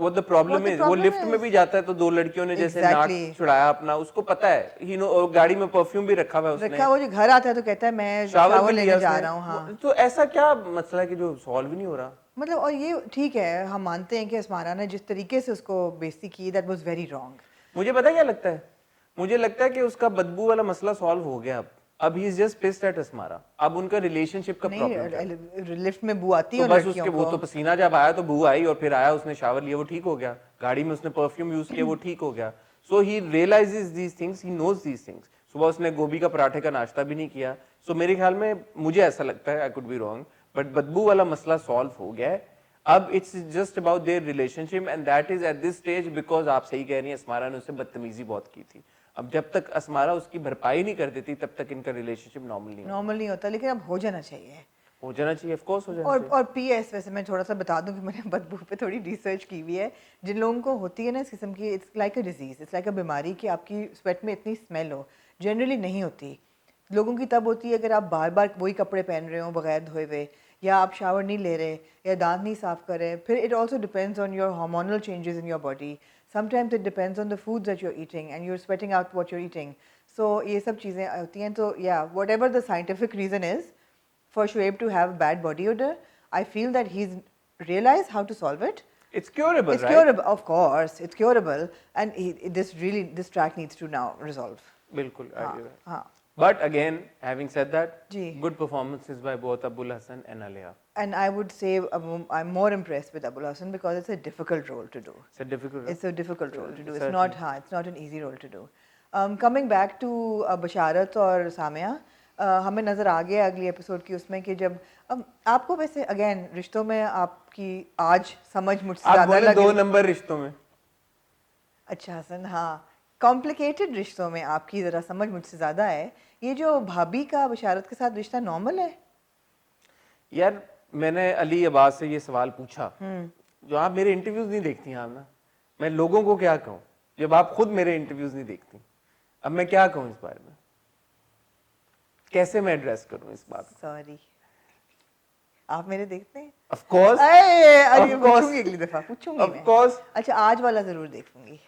What the problem is, वो लिफ्ट में भी जाता है तो दो लड़कियों ने जैसे नाक छुड़ाया अपना, उसको पता है ही नो, गाड़ी में परफ्यूम भी रखा हुआ है उसने, वो जो घर आता है तो कहता है मैं शावर लेने जा रहा हूँ। हाँ, तो ऐसा क्या मसला है कि जो सॉल्व ही नहीं हो रहा? मतलब और ये ठीक है, हम मानते हैं कि अस्मारा ने जिस तरीके से उसको बेइज्जती की, दैट वाज वेरी रॉन्ग। मुझे पता क्या लगता है, मुझे लगता है कि उसका बदबू वाला मसला सॉल्व हो गया। अब he is just pissed at Asmara. अब उनका रिलेशनशिप का प्रॉब्लम है। लिफ्ट में बू आती है तो बस उसके वो तो पसीना जब आया तो बू आई, और फिर आया उसने शावर लिया, वो ठीक हो गया। गाड़ी में उसने परफ्यूम यूज किया, वो ठीक हो गया। So he realises these things, he knows these things. सुबह उसने गोभी का पराठे का नाश्ता भी नहीं किया। सो मेरे ख्याल में, मुझे ऐसा लगता है, I could be wrong, but बदबू वाला मसला सॉल्व हो गया है। अब it's just about their relationship, and that is at this stage because आप सही कह रही हैं, अस्मारा ने उससे बदतमीजी बहुत की थी। अब जब तक अस्मारा उसकी भरपाई नहीं कर देती तब तक इनका रिलेशनशिप नॉर्मल नहीं होता, लेकिन अब हो जाना चाहिए, हो जाना चाहिए, ऑफ कोर्स हो जाना चाहिए। और पीएस वैसे मैं थोड़ा सा बता दूं कि मैंने बदबू पे थोड़ी रिसर्च की हुई है। जिन लोगों को होती है ना इस किस्म की, it's like a disease, it's like अ बीमारी कि आपकी स्वेट में इतनी स्मेल हो, जनरली नहीं होती। लोगों की तब होती है अगर आप बार बार वही कपड़े पहन रहे हो बगैर धोए हुए, या आप शावर नहीं ले रहे, या दांत नहीं साफ कर रहे। फिर it also depends on your hormonal changes in your body. Sometimes it depends on the foods that you are eating and you are sweating out what you are eating. So ये सब चीज़ें होती हैं। तो या whatever the scientific reason is for Shoaib to have bad body odor, I feel that he's realized how to solve it. It's curable, It's right? curable, of course. It's curable, and this track needs to now resolve. बिल्कुल, हाँ. But again, having said that, ji. good performances by both Abul Hassan and Alia. And I would say I'm more impressed with Abul Hassan because it's a difficult role to do. It's a difficult role. It's a difficult role to do. Certainly. It's not an easy role to do. Coming back to Basharat और सामिया, हमें नज़र आ गया अगली episode की उसमें कि जब आपको वैसे अगेन रिश्तों में आपकी आज समझ मुझसे ज़्यादा लग रही। 2 नंबर रिश्तों में। अच्छा हसन, हाँ, कॉम्प्लिकेटेड रिश्तों में आपकी ज़रा समझ मुझसे ज़्यादा है। ये जो भाभी का बशारत के साथ रिश्ता नॉर्मल है? यार मैंने अली अब्बास से ये सवाल पूछा, जो आप मेरे इंटरव्यूज नहीं देखती हैं आप ना, मैं लोगों को क्या कहूँ जब आप खुद मेरे इंटरव्यूज नहीं देखती? अब मैं क्या कहूँ इस बारे में, कैसे मैं एड्रेस करूँ इस बात को? सॉरी, आप मेरे देखते हैं? ऑफ कोर्स, अरे पूछूंगी अगली दफा, पूछूंगी ऑफ कोर्स। अच्छा, आज वाला जरूर देखूंगी।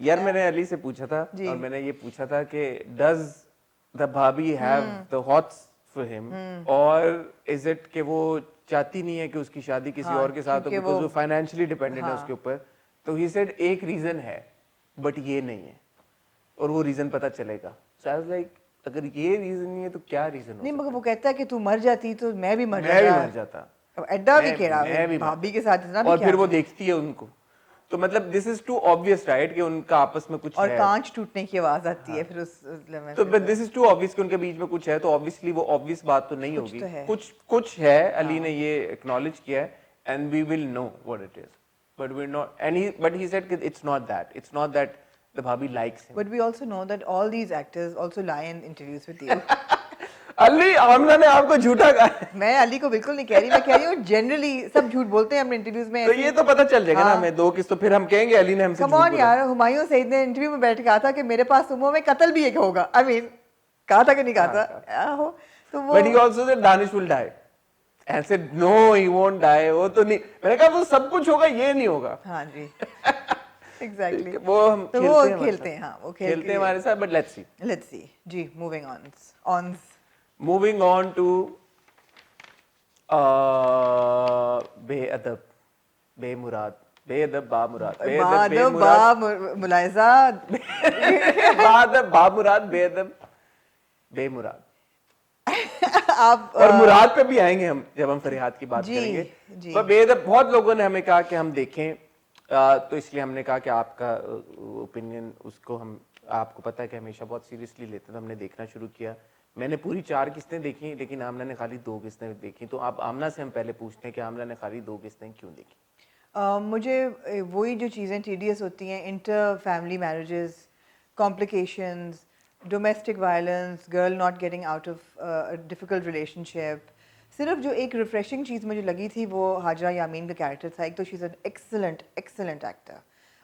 यार मैंने अली से पूछा था, और मैंने ये पूछा था कि डज द भाभी have the hots for him, और इज इट कि वो चाहती नहीं है कि उसकी शादी किसी और के साथ हो बिकॉज़ वो फाइनेंशियली डिपेंडेंट है उसके ऊपर। तो ही सेड एक रीजन है बट ये नहीं है, और वो रीजन पता चलेगा। सो आई वाज लाइक, अगर ये रीजन नहीं है तो क्या रीजन हो? नहीं, मगर वो कहता है कि तू मर जाती तो मैं भी मर जाता। एड्डा भी कह रहा है भाभी के साथ इतना भी, और फिर वो देखती है उनको, तो मतलब this is too obvious right कि उनका आपस में कुछ और है, कांच टूटने की आवाज आती है फिर उस लेवल। तो but this is too obvious कि उनके बीच में कुछ है, तो ऑब्वियसली वो ऑब्वियस बात तो नहीं होगी, कुछ है। अली ने ये एक्नॉलेज किया है, and we will know what it is, but we not, and he said it's not that the bhabhi likes him, but we also know that all these actors also lie in interviews with you. Ali Aamna ने आपको झूठा कहा। मैं अली को बिल्कुल नहीं कह रही, मैं कह रही हूँ जनरली सब झूठ बोलते हैं अपने इंटरव्यूज में। तो ये तो पता चल जाएगा ना हमें 2 किस, तो फिर हम कहेंगे अली ने हमसे झूठ बोला। कम ऑन यार, हुमायूं सईद ने इंटरव्यू में बैठ के कहा था कि मेरे पास सुमो में कत्ल भी एक होगा। आई मीन कहा था कि नहीं कहा था? आहो, तो वो, but he also said Danish will die and said no he won't die. वो तो नहीं, मैंने कहा वो सब कुछ होगा, ये नहीं होगा। हाँ जी, एग्जैक्टली। वो हम तो वो खेलते हैं, हाँ वो खेलते हैं हमारे साथ, बट लेट्स सी जी। मूविंग ऑन टू बेअदब बेमुराद बेअदब बामुराद मुलायजा बादब बामुराद बेअदब बेमुराद। आप और मुराद पे भी आएंगे हम जब हम फरियाद की बात करेंगे। पर बेअदब बहुत लोगों ने हमें कहा कि हम देखें, तो इसलिए हमने कहा कि आपका ओपिनियन उसको हम, आपको पता है कि हमेशा बहुत सीरियसली लेते हैं, तो हमने देखना शुरू किया। मैंने पूरी 4 किस्तें देखी, लेकिन आमना ने खाली 2 किस्तें देखी। तो आप आमना से हम पहले पूछते हैं कि आमना ने खाली 2 किस्तें क्यों देखी? मुझे वही जो चीज़ें टीडियस होती हैं, inter family marriages, complications, domestic violence, girl not getting out of difficult relationship. सिर्फ जो एक रिफ्रेशिंग चीज़ मुझे लगी थी वो हाजरा यामीन का कैरेक्टर था। एक तो she is an excellent actor,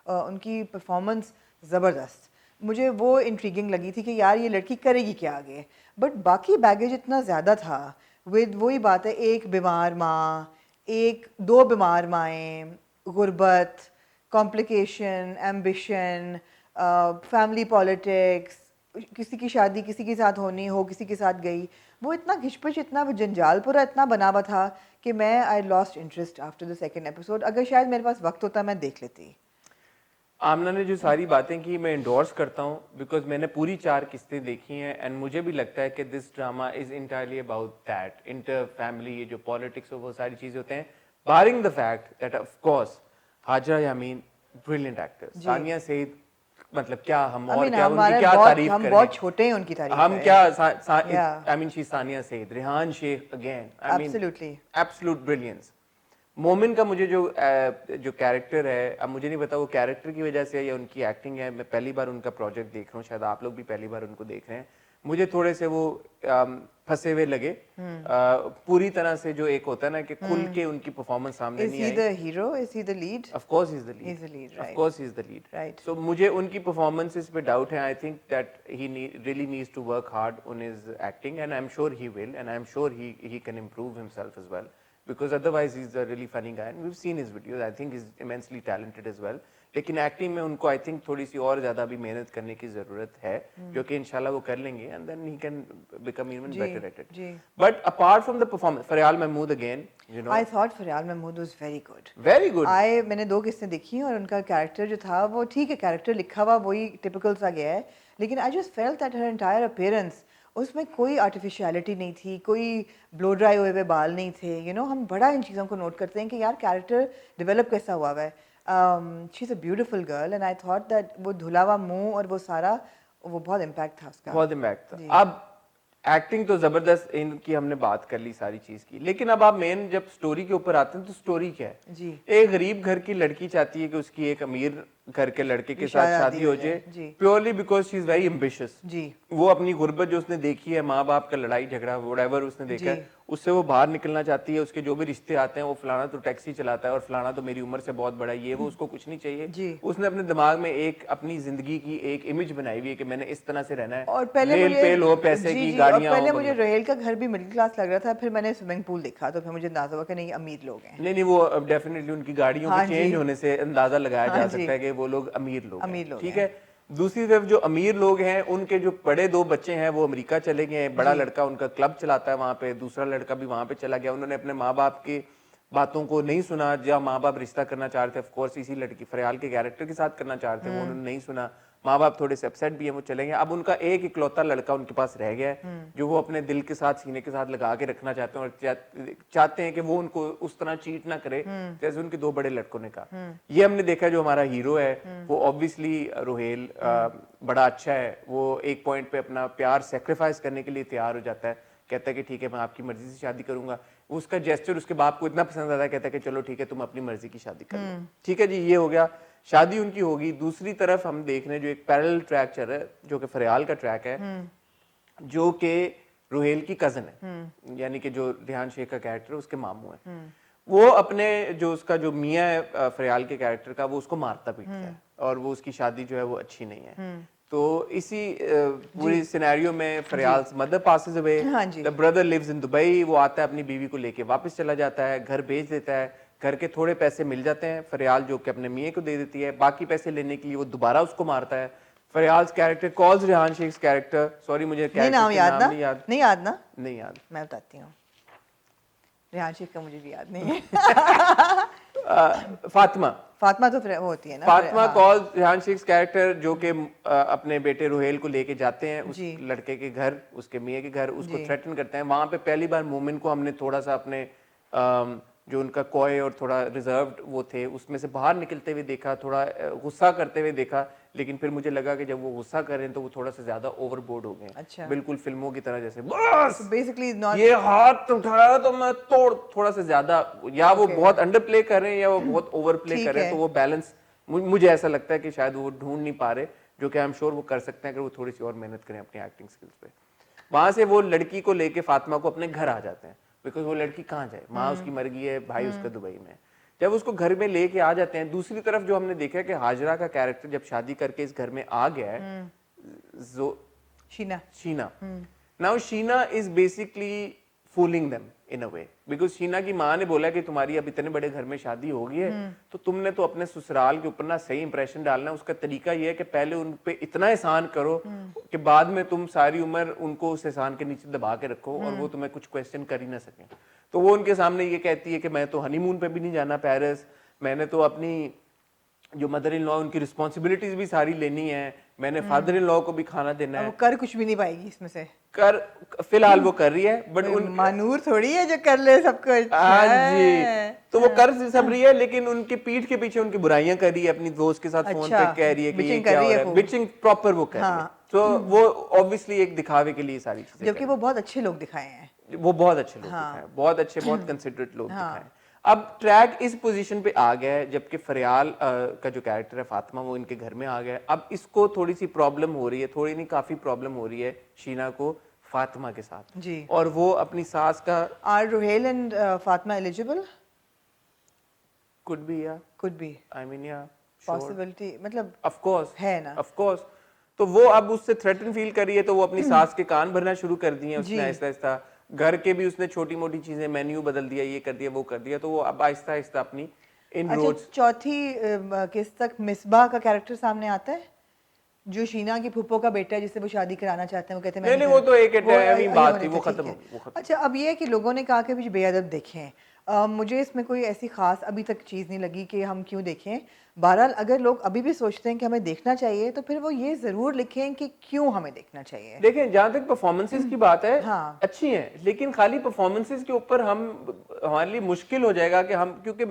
उनकी परफॉर्मेंस ज़बरदस्त, मुझे वो इंट्रीगिंग लगी थी कि यार ये लड़की करेगी क्या आगे। बट बाकी बैगेज इतना ज़्यादा था, विद वही बात है, एक बीमार माँ, एक 2 बीमार माएँ, गुर्बत, कॉम्प्लिकेशन, एम्बिशन, फैमिली पॉलिटिक्स, किसी की शादी किसी के साथ होनी हो, किसी के साथ गई, वो इतना घिचपिच, इतना वो जंजाल पूरा इतना बना हुआ था कि मैं I lost interest after the second episode. अगर शायद मेरे पास वक्त होता मैं देख लेती। आमना ने जो सारी बातें की मैं इंडोर्स करता हूँ, बिकॉज मैंने पूरी 4 किस्तें देखी हैं एंड मुझे भी लगता है कि this drama is entirely about that inter family, ये जो पॉलिटिक्स हो वो सारी चीजें होते हैं, barring the fact that of course Hajra Yamin brilliant actor, जी। सानिया सईद, मतलब क्या हम आई और मीन क्या उनकी क्या तारीफ हम करें, बहुत छोटे हैं उनकी तारीफ हम में। क्या या I mean she Sania Saeed, Rehan Sheikh again, I mean absolutely. Absolute brilliance. Momin का मुझे जो कैरेक्टर है, अब मुझे नहीं पता वो कैरेक्टर की वजह से है या उनकी एक्टिंग है, मैं पहली बार उनका प्रोजेक्ट देख रहा हूँ, शायद आप लोग भी पहली बार उनको देख रहे हैं, मुझे थोड़े से वो फंसे हुए लगे, पूरी तरह से जो एक होता है ना कि खुल के उनकी परफॉर्मेंस सामने इज नहीं ही आई। The hero, is he the lead? Of course he is the he is the lead, lead, of right. Course he is the lead, right. So मुझे उनकी परफॉर्मेंसेस पे डाउट है, I think that he really needs to work hard on his acting and I am sure he will and I am sure he can improve himself as well, because otherwise he's a really funny guy and we've seen his videos, I think he's immensely talented as well, लेकिन acting में उनको I think थोड़ी सी और ज्यादा भी मेहनत करने की जरूरत है, जो कि इंशाल्लाह वो कर लेंगे and then he can become even जी, बेटर एट इट। जी। But apart from the performance, Faryal Mehmood again, you know, I thought Faryal Mehmood was very good. Very good. मैंने 2 किस्सें देखी और उनका कैरेक्टर जो था वो ठीक है, कैरेक्टर लिखा हुआ वही टिपिकल सा गया है, लेकिन I just felt that her entire appearance, उसमें कोई आर्टिफिशियलिटी नहीं थी, कोई ब्लो ड्राई हुए हुए बाल नहीं थे, हम बड़ा इन चीज़ों को नोट करते हैं कि यार कैरेक्टर डेवलप कैसा हुआ है। She is a beautiful girl and I thought that वो धुला हुआ मुंह और वो सारा, वो बहुत इम्पैक्ट था उसका। बहुत इम्पैक्ट जी। था। अब एक्टिंग तो जबरदस्त, इनकी हमने बात कर ली सारी चीज की, लेकिन अब आप मेन जब स्टोरी के ऊपर आते हैं तो स्टोरी क्या है? जी। एक गरीब घर की लड़की चाहती है कि उसकी एक अमीर घर के लड़के के साथ शादी हो जाए, जी। Purely because she is very ambitious. जी। वो अपनी गुर्बत जो उसने देखी है, माँ बाप का लड़ाई झगड़ा व्हाटएवर उसने देखा जी। है, उससे वो बाहर निकलना चाहती है। उसके जो भी रिश्ते आते हैं, वो फलाना तो टैक्सी चलाता है और फलाना तो मेरी उम्र से बहुत बड़ा है, ये वो उसको कुछ नहीं चाहिए। जी। उसने अपने दिमाग में एक अपनी जिंदगी की एक इमेज बनाई हुई है कि मैंने इस तरह से रहना है, और पहले रेल मुझे पेल हो, पैसे जी की जी और गाड़ियां पहले हो, मुझे रोहेल का घर भी मिडिल क्लास लग रहा था, फिर मैंने स्विमिंग पूल देखा तो फिर मुझे अंदाजा हुआ कि नहीं अमीर लोग हैं। नहीं वो डेफिनेटली उनकी गाड़ियों हाँ के चेंज जी। होने से अंदाजा लगाया हाँ जा जी। सकता है कि वो लोग अमीर लोग अमीर हैं, लोग ठीक हैं। है। दूसरी तरफ जो अमीर लोग हैं, उनके जो बड़े 2 बच्चे हैं वो अमेरिका चले गए हैं, बड़ा जी। लड़का उनका क्लब चलाता है वहां पे, दूसरा लड़का भी वहां पे चला गया। उन्होंने अपने माँ बाप की बातों को नहीं सुना, जब माँ बाप रिश्ता करना चाह रहे थे, ऑफकोर्स इसी लड़की फरियाल के कैरेक्टर के साथ करना चाह रहे थे, वो उन्होंने नहीं सुना। माँ बाप थोड़े से अपसेट भी हैं, वो चले गए। अब उनका एक इकलौता लड़का उनके पास रह गया है, जो वो अपने दिल के साथ सीने के साथ लगा के रखना चाहते हैं और चाहते हैं कि वो उनको उस तरह चीट ना करे जैसे उनके 2 बड़े लड़कों ने कहा। ये हमने देखा, जो हमारा हीरो है वो ऑब्वियसली रोहेल बड़ा अच्छा है, वो एक पॉइंट पे अपना प्यार सेक्रीफाइस करने के लिए तैयार हो जाता है, कहता है कि ठीक है मैं आपकी मर्जी से शादी करूंगा। उसका जेस्चर उसके बाप को इतना पसंद आता है, कहता है कि चलो ठीक है तुम अपनी मर्जी की शादी कर लो। ठीक है जी, ये हो गया, शादी उनकी होगी। दूसरी तरफ हम देख रहे हैं जो एक पैरेलल ट्रैक चल रहा है, जो कि फरियाल का ट्रैक है, जो कि रोहेल की कजन है, यानी कि जो रेहान शेख का कैरेक्टर है उसके मामू है। वो अपने जो उसका जो मियाँ है फरियाल के कैरेक्टर का, वो उसको मारता पीटता है और वो उसकी शादी जो है वो अच्छी नहीं है। तो इसी पूरी सिनेरियो में फरियाल्स मदर पासेस अवे, हाँ जी। The brother lives in Dubai, वो आता है अपनी बीवी को लेके वापस चला जाता है, घर भेज देता है, घर के थोड़े पैसे मिल जाते हैं, फरियाल जो कि अपने मियाँ को दे देती है, बाकी पैसे लेने के लिए वो दोबारा उसको मारता है। Faryal character calls Rehan Sheikh character, sorry मुझे नहीं कैरेक्टर नाम के याद नाम ना? नहीं याद, नहीं याद ना? नहीं याद। मैं बताती हूँ, रेहान शेख का मुझे भी याद नहीं है। फातिमा, फातिमा तो फिर वो होती है ना, फातिमा हाँ। कॉल रेहान शेख कैरेक्टर, जो कि अपने बेटे रोहेल को लेके जाते हैं उस जी। लड़के के घर, उसके मियाँ के घर, उसको जी। थ्रेटन करते हैं। वहां पे पहली बार मोमिन को हमने थोड़ा सा अपने जो उनका कॉय और थोड़ा रिजर्व्ड वो थे उसमें से बाहर निकलते हुए देखा, थोड़ा गुस्सा करते हुए देखा, लेकिन फिर मुझे लगा कि जब वो गुस्सा कर रहे हैं तो वो थोड़ा सा ज्यादा ओवरबोर्ड हो गए, अच्छा। बिल्कुल फिल्मों की तरह, जैसे बस बेसिकली नॉट, ये हाथ उठाया तो मैं तोड़, थोड़ा सा ज्यादा, या वो Okay. बहुत अंडर प्ले कर रहे हैं या वो बहुत ओवर प्ले ठीक कर रहे हैं, है। तो वो बैलेंस मुझे ऐसा लगता है कि शायद वो ढूंढ नहीं पा रहे, जो कि आई एम श्योर वो कर सकते हैं अगर वो थोड़ी सी और मेहनत करें अपनी एक्टिंग स्किल्स पे। वहां से वो लड़की को लेके फातिमा को अपने घर आ जाते हैं, बिकॉज वो लड़की कहाँ जाए, माँ उसकी मर गई है, भाई उसका दुबई में है। जब उसको घर में लेके आ जाते हैं, दूसरी तरफ जो हमने देखा है कि हाजरा का कैरेक्टर जब शादी करके इस घर में आ गया है, Sheena. Sheena, now Sheena is basically fooling them, in a way, because Sheena की माँ ने बोला कि तुम्हारी अब इतने बड़े घर में शादी हो गई है तो तुमने तो अपने ससुराल के ऊपर ना सही इंप्रेशन डालना है। उसका तरीका ये है कि पहले उन पे इतना एहसान करो कि बाद में तुम सारी उम्र उनको उस एहसान के नीचे दबा के रखो और वो तुम्हें कुछ क्वेश्चन कर ही ना सके। तो वो उनके सामने ये कहती है कि मैं तो हनीमून पे भी नहीं जाना पेरिस, मैंने तो अपनी जो मदर इन लॉ उनकी रिस्पॉन्सिबिलिटीज भी सारी लेनी है, मैंने फादर इन लॉ को भी खाना देना अब है। वो कर कुछ भी नहीं पाएगी इसमें से। कर फिलहाल वो कर रही है बट उन मानूर थोड़ी है जो कर ले सब कुछ। हाँ जी, तो वो हाँ। कर सब रही है लेकिन उनके पीठ के पीछे उनकी बुराइयां कर रही है, अपनी दोस्त के साथ फोन अच्छा, पे कह रही है कि ये bitching कर क्या रही हो है रहा है, खूब। बिचिंग प्रॉपर वो कर रही है। हाँ। तो वो ऑब्वियसली एक दिखावे के लिए सारी चीजें जबकि वो बहुत अच्छे लोग दिखाए हैं। वो बहुत अच्छे लोग हाँ। दिखाए, बहुत अच्छे, बहुत कंसिडरेट लोग हाँ। दिखाए। अब ट्रैक इस पोजीशन पे आ गया है जबकि फरियाल का जो कैरेक्टर है फातिमा वो इनके घर में आ गया है। अब इसको थोड़ी सी प्रॉब्लम हो रही है, थोड़ी नहीं काफी प्रॉब्लम हो रही है शीना को फातिमा के साथ जी। और वो अपनी सास का are Ruhail and Fatima eligible? Could be या कुड बी आई मीन या पॉसिबिलिटी, मतलब ऑफ कोर्स है ना। Of course. तो वो अब उससे थ्रेटन फील कर रही है तो वो अपनी सास के कान भरना शुरू कर दिए उसने जी। आहिस्ता आहिस्ता। घर के भी उसने छोटी मोटी चीजें, मेन्यू बदल दिया, ये कर दिया वो कर दिया, तो वो अब आहिस्ता आहिस्ता अपनी इन अच्छा, रोड्स। चौथी किस तक मिसबा का कैरेक्टर सामने आता है, जो शीना की फूफो का बेटा है जिससे वो शादी कराना चाहते हैं। वो कहते हैं नहीं, मैं वो तो एक वो बात थी, होने वो थे, खत्म ठीक हो है। गई, वो खत्म। अच्छा, अब ये है कि लोगों ने कहा कि कुछ बेअदब देखे हैं। मुझे इसमें कोई ऐसी खास अभी तक चीज़ नहीं लगी कि हम क्यों देखें। बहरहाल अगर लोग अभी भी सोचते हैं कि हमें देखना चाहिए तो फिर वो ये ज़रूर लिखें कि क्यों हमें देखना चाहिए। देखें, जहां तक परफॉर्मेंसेस की बात है हाँ। अच्छी है, लेकिन खाली परफॉर्मेंसेस के ऊपर हमारे लिए मुश्किल हो जाएगा कि हम, क्योंकि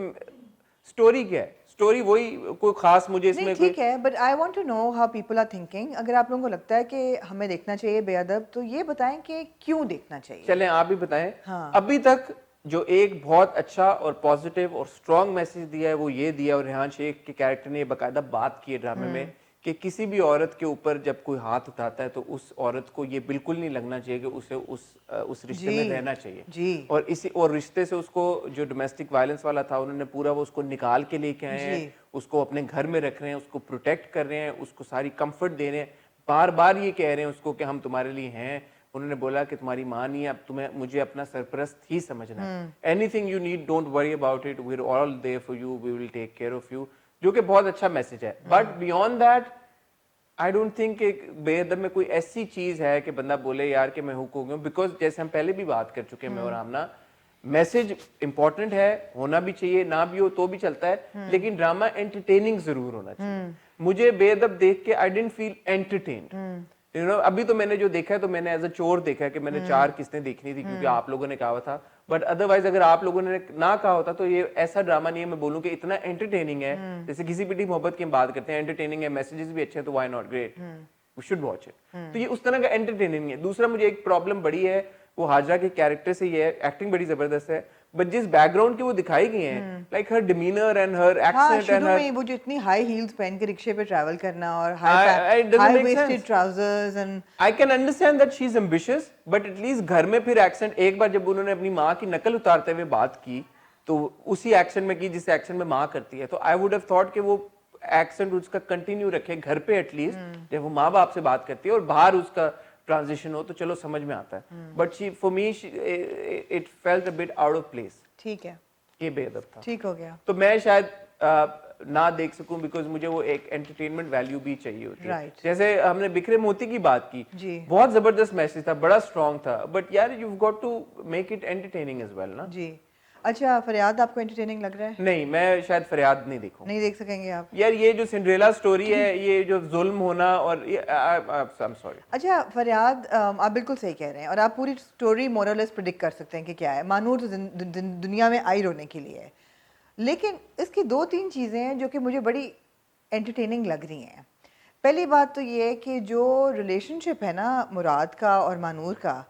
स्टोरी क्या है, स्टोरी वही, कोई खास मुझे नहीं इसमें ठीक है, but I want to know how people are thinking. अगर आप लोगों को लगता है कि हमें देखना चाहिए बेअदब, तो ये बताएं कि क्यों देखना चाहिए। चलें आप भी बताएं। हाँ। अभी तक जो एक बहुत अच्छा और पॉजिटिव और स्ट्रॉन्ग मैसेज दिया है वो ये दिया, और रेहान शेख के कैरेक्टर ने बाकायदा बात की है ड्रामे में कि किसी भी औरत के ऊपर जब कोई हाथ उठाता है तो उस औरत को ये बिल्कुल नहीं लगना चाहिए कि उसे उस रिश्ते में जी, रहना चाहिए। जी। और रिश्ते से उसको, जो डोमेस्टिक वायलेंस वाला था, उन्होंने पूरा वो उसको निकाल के लेके आए हैं, जी। उसको अपने घर में रख रहे हैं, उसको प्रोटेक्ट कर रहे हैं, उसको सारी कंफर्ट दे रहे हैं, बार बार ये कह रहे हैं उसको कि हम तुम्हारे लिए हैं। उन्होंने बोला कि तुम्हारी माँ नहीं है, अब तुम्हें मुझे अपना सरपरस्त ही समझना है। Anything you need, don't worry about it, we are all there for you, we will take care of you, जो कि बहुत अच्छा मैसेज है। But beyond that I don't think बेअदब में कोई ऐसी चीज है कि बंदा बोले यार कि मैं हुक हो गया, बिकॉज जैसे हम पहले भी बात कर चुके हैं मैं और आमना, मैसेज इंपॉर्टेंट है, होना भी चाहिए, ना भी हो तो भी चलता है, लेकिन ड्रामा एंटरटेनिंग जरूर होना चाहिए। मुझे बेअदब देख के I didn't feel entertained, you know. अभी तो मैंने जो देखा है तो मैंने एज अ चोर देखा है कि मैंने 4 किस्तें देखनी थी क्योंकि आप लोगों ने कहा था, बट अदरवाइज अगर आप लोगों ने ना कहा होता तो ये ऐसा ड्रामा नहीं है मैं बोलूं कि इतना एंटरटेनिंग है। जैसे किसी भी मोहब्बत की हम बात करते हैं, एंटरटेनिंग है, मैसेजेस भी अच्छे हैं, तो why not, great, we should watch it. तो ये उस तरह का एंटरटेनिंग है। दूसरा मुझे एक प्रॉब्लम बड़ी है वो हाजरा के कैरेक्टर से, ये है एक्टिंग बड़ी जबरदस्त है, बट जिस बैकग्राउंड की वो दिखाई गई है, लाइक हर डिमीनर एंड हर हाँ, एक्सेंट एंड शुरू हर, में वो जो इतनी हाई हील्स पहन के रिक्शे पे ट्रैवल करना और it doesn't high make wasted sense. Trousers and I can understand that she's ambitious, but at least घर में फिर एक्सेंट, एक बार जब उन्होंने अपनी माँ की नकल उतारते हुए बात की तो उसी एक्सेंट में की जिस एक्सेंट में माँ करती है, तो आई वुड हैव थॉट कि वो एक्सेंट उसका कंटिन्यू रखे घर पे एटलीस्ट, जब वो माँ बाप से बात करती है, और बाहर उसका ट्रांजिशन हो तो चलो समझ में आता है। But she, for me, it felt a bit out of place. ठीक है, ये बेअदब था। ठीक हो गया। तो मैं शायद ना देख सकूं बिकॉज मुझे वो एक एंटरटेनमेंट वैल्यू भी चाहिए होती है। Right. जैसे हमने बिखरे मोती की बात की, जी। बहुत जबरदस्त मैसेज था, बड़ा स्ट्रॉन्ग था, बट यार you got to make it entertaining as well ना। जी। अच्छा, फरियाद आपको एंटरटेनिंग लग रहा है? नहीं, मैं शायद फरियाद नहीं देखूं। नहीं देख सकेंगे आप? यार ये जो सिंड्रेला स्टोरी है, ये जो जुल्म होना, और ये आई एम सॉरी। अच्छा फरियाद, आप बिल्कुल सही कह रहे हैं और आप पूरी स्टोरी मोरलेस प्रिडिक्ट कर सकते हैं कि क्या है। मानूर तो दुनिया में आई रोने के लिए है, लेकिन इसकी 2-3 चीज़ें हैं जो कि मुझे बड़ी एंटरटेनिंग लग रही हैं। पहली बात तो ये है कि जो रिलेशनशिप है ना मुराद का और मानूर का,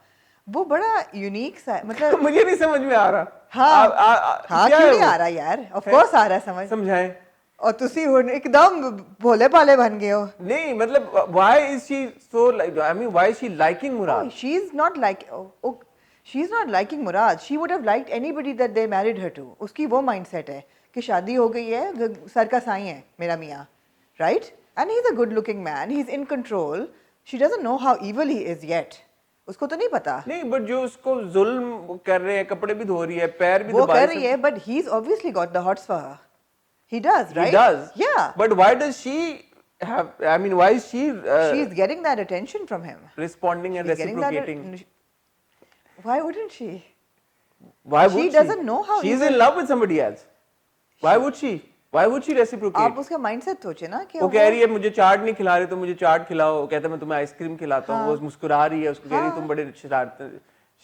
वो बड़ा यूनिक सा है, मतलब मुझे नहीं समझ में आ रहा। हाँ हाँ, क्या क्यों है नहीं वो? आ रहा यार, ऑफ कोर्स आ रहा है समझ। समझाएं। और तुसी हुन एकदम भोले भाले बन गए हो। नहीं मतलब why is she so like, I mean why is she liking Murad? Oh, she's not like, oh, she's not liking Murad. She would have liked anybody that they married her to. उसकी वो mindset है कि शादी हो गई है, sir का साईं है मेरा मियाँ, right? And he's a good-looking man. He's in control. She doesn't know how evil he is yet. उसको तो नहीं पता नहीं, बट जो उसको जुल्म कर रहे हैं, कपड़े भी धो रही है, पैर भी वो दबा कर रही है, but he's obviously got the hots for her. He does, He right? does. Yeah. But why does she have? I mean, why is she She's getting that attention from him. responding and She's getting that. reciprocating? Why wouldn't she? Why would She she? doesn't know how She's evil- in love with somebody else. Why would she? Why would she reciprocate? आप उसका mindset सोचे ना कि वो कह रही है मुझे चाट नहीं खिला रहे तो मुझे चाट खिलाओ, कहता है मैं तुम्हें आइसक्रीम खिलाता हूँ, वो मुस्कुरा रही है, उसको कह रही है तुम बड़े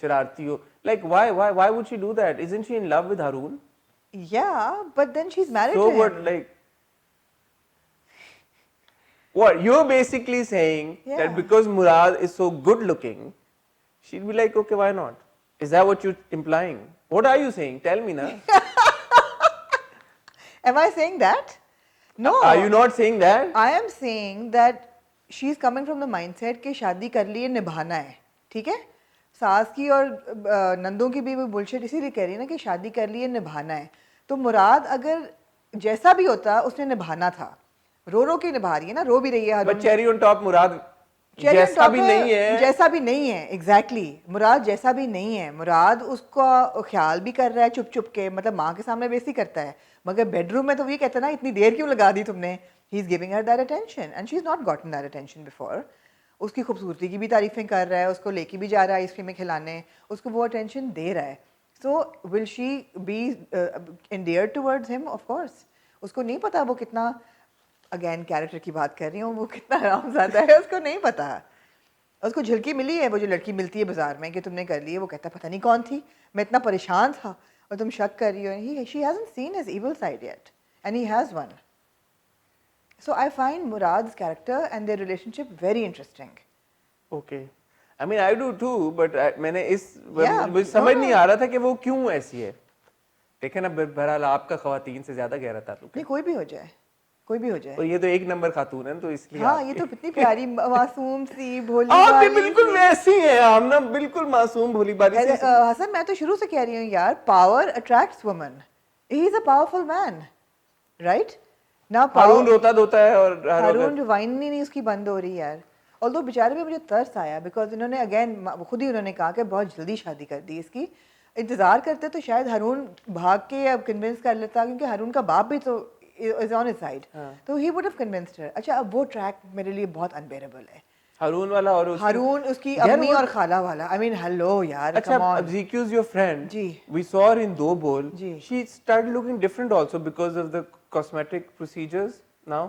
शरारती हो. Like why would she do that? Isn't she in love with Haroon? Yeah, but then she's married So to what? him. Like what? You're basically saying Yeah. that because Murad is so good looking, she'd be like, okay, why not? Is that what you're implying? What are you saying? Tell me now. Am I saying that? No. Are you not saying that? I am saying that she's coming from the mindset कि शादी कर लिए निभाना है, ठीक है? सास की और नंदों की भी वो बुलशिट इसीलिए कह रही है ना कि शादी कर लिए निभाना है. तो मुराद अगर जैसा भी होता उसने निभाना था. रो के निभा रही है ना, रो भी रही है. But cherry on top, Murad Cherry on जैसा top भी है, नहीं है. जैसा भी नहीं है, एग्जैक्टली मुराद जैसा भी नहीं है. मुराद उसका ख्याल भी कर रहा है चुप के, मतलब माँ के सामने बेइज्जती करता है, मगर बेडरूम में तो ये कहता है ना इतनी देर क्यों लगा दी तुमने. He is giving her that attention and she is not gotten that attention before. उसकी खूबसूरती की भी तारीफें कर रहा है, उसको लेके भी जा रहा है आइसक्रीमें खिलाने, उसको वो अटेंशन दे रहा है. So will she be endear towards him? Of course. उसको नहीं पता वो कितना, अगेन कैरेक्टर की बात कर रही हूँ, वो कितना हरामजादा है, उसको नहीं पता. उसको झिलकी मिली है, वो जो लड़की मिलती है बाजार में कि तुमने कर ली है, वो कहता पता नहीं कौन थी, मैं इतना परेशान था और तुम शक कर रही हो. She hasn't seen his evil side yet and he has one. So I find Murad's character and their relationship very interesting. Okay. I mean, I do too, but मैंने Yeah, मुझे समझ no, नहीं no. आ रहा था कि वो क्यों ऐसी है. लेकिन अब बहरहाल आपका खवातीन से ज्यादा गहरा ताल्लुक है. नहीं, कोई भी हो जाए, कोई भी हो जाए. और ये तो एक नंबर खातून है ना, तो इसलिए हाँ, ये तो कितनी प्यारी मासूम सी भोली आप भी भाली बिल्कुल सी. वैसी हैं, आप ना बिल्कुल मासूम भोली भाली अरे, सी. हसन मैं तो शुरू से कह रही हूँ यार, power attracts woman. He is a powerful man, right? ना हारून रोता धोता है और हर हारून वक्त जो वाइन नहीं उसकी बंद हो रही यार. ऑल्दो बेचारे पे मुझे तरस आया बिकॉज इन्होंने अगेन खुद ही उन्होंने कहा कि बहुत जल्दी शादी कर दी इसकी. इंतजार करते तो शायद हारून भाग के अब कन्विंस कर लेता, क्योंकि हारून का बाप भी तो इज ऑन हिज साइड, तो ही वुड हैव कन्विंस्ड हर. अच्छा, अब वो ट्रैक मेरे लिए बहुत अनबेरेबल है. हारून वाला और हारून उसकी यार अम्मी वो- और खाला वाला. आई मीन हेलो यार, अच्छा, come on. ZQ is your friend. Ji. We saw her in दो बोल. जी. She started looking different also because of the cosmetic procedures now.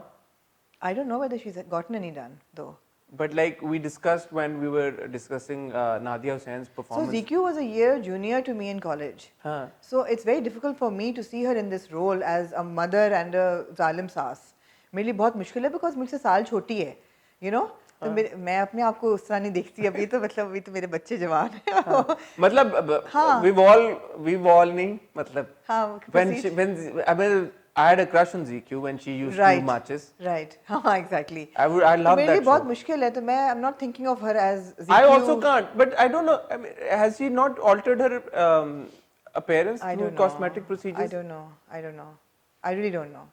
I don't know whether she's gotten any done though. But like we discussed when we were discussing Nadia Hussein's So performance. ZQ was a year junior to me in college. हाँ. So it's very difficult for me to see her in this role as a mother and a zalim saas. मेरे लिए बहुत मुश्किल है because मुझसे साल छोटी है, you know. तो मैं अपने आप को उस तरह नहीं देखती अभी, तो मतलब अभी तो मेरे बच्चे जवान हैं. मतलब हाँ. we've all नहीं मतलब हाँ, when I mean I had a crush on ZQ when she used to do marches. Right. हाँ, exactly. I love तो मेरे लिए that बहुत show. मुश्किल है, तो मैं I'm not thinking of her as ZQ. I also can't, but I don't know. I mean, has she not altered her appearance I through don't know. cosmetic procedures? I don't know. I don't know. I really don't know.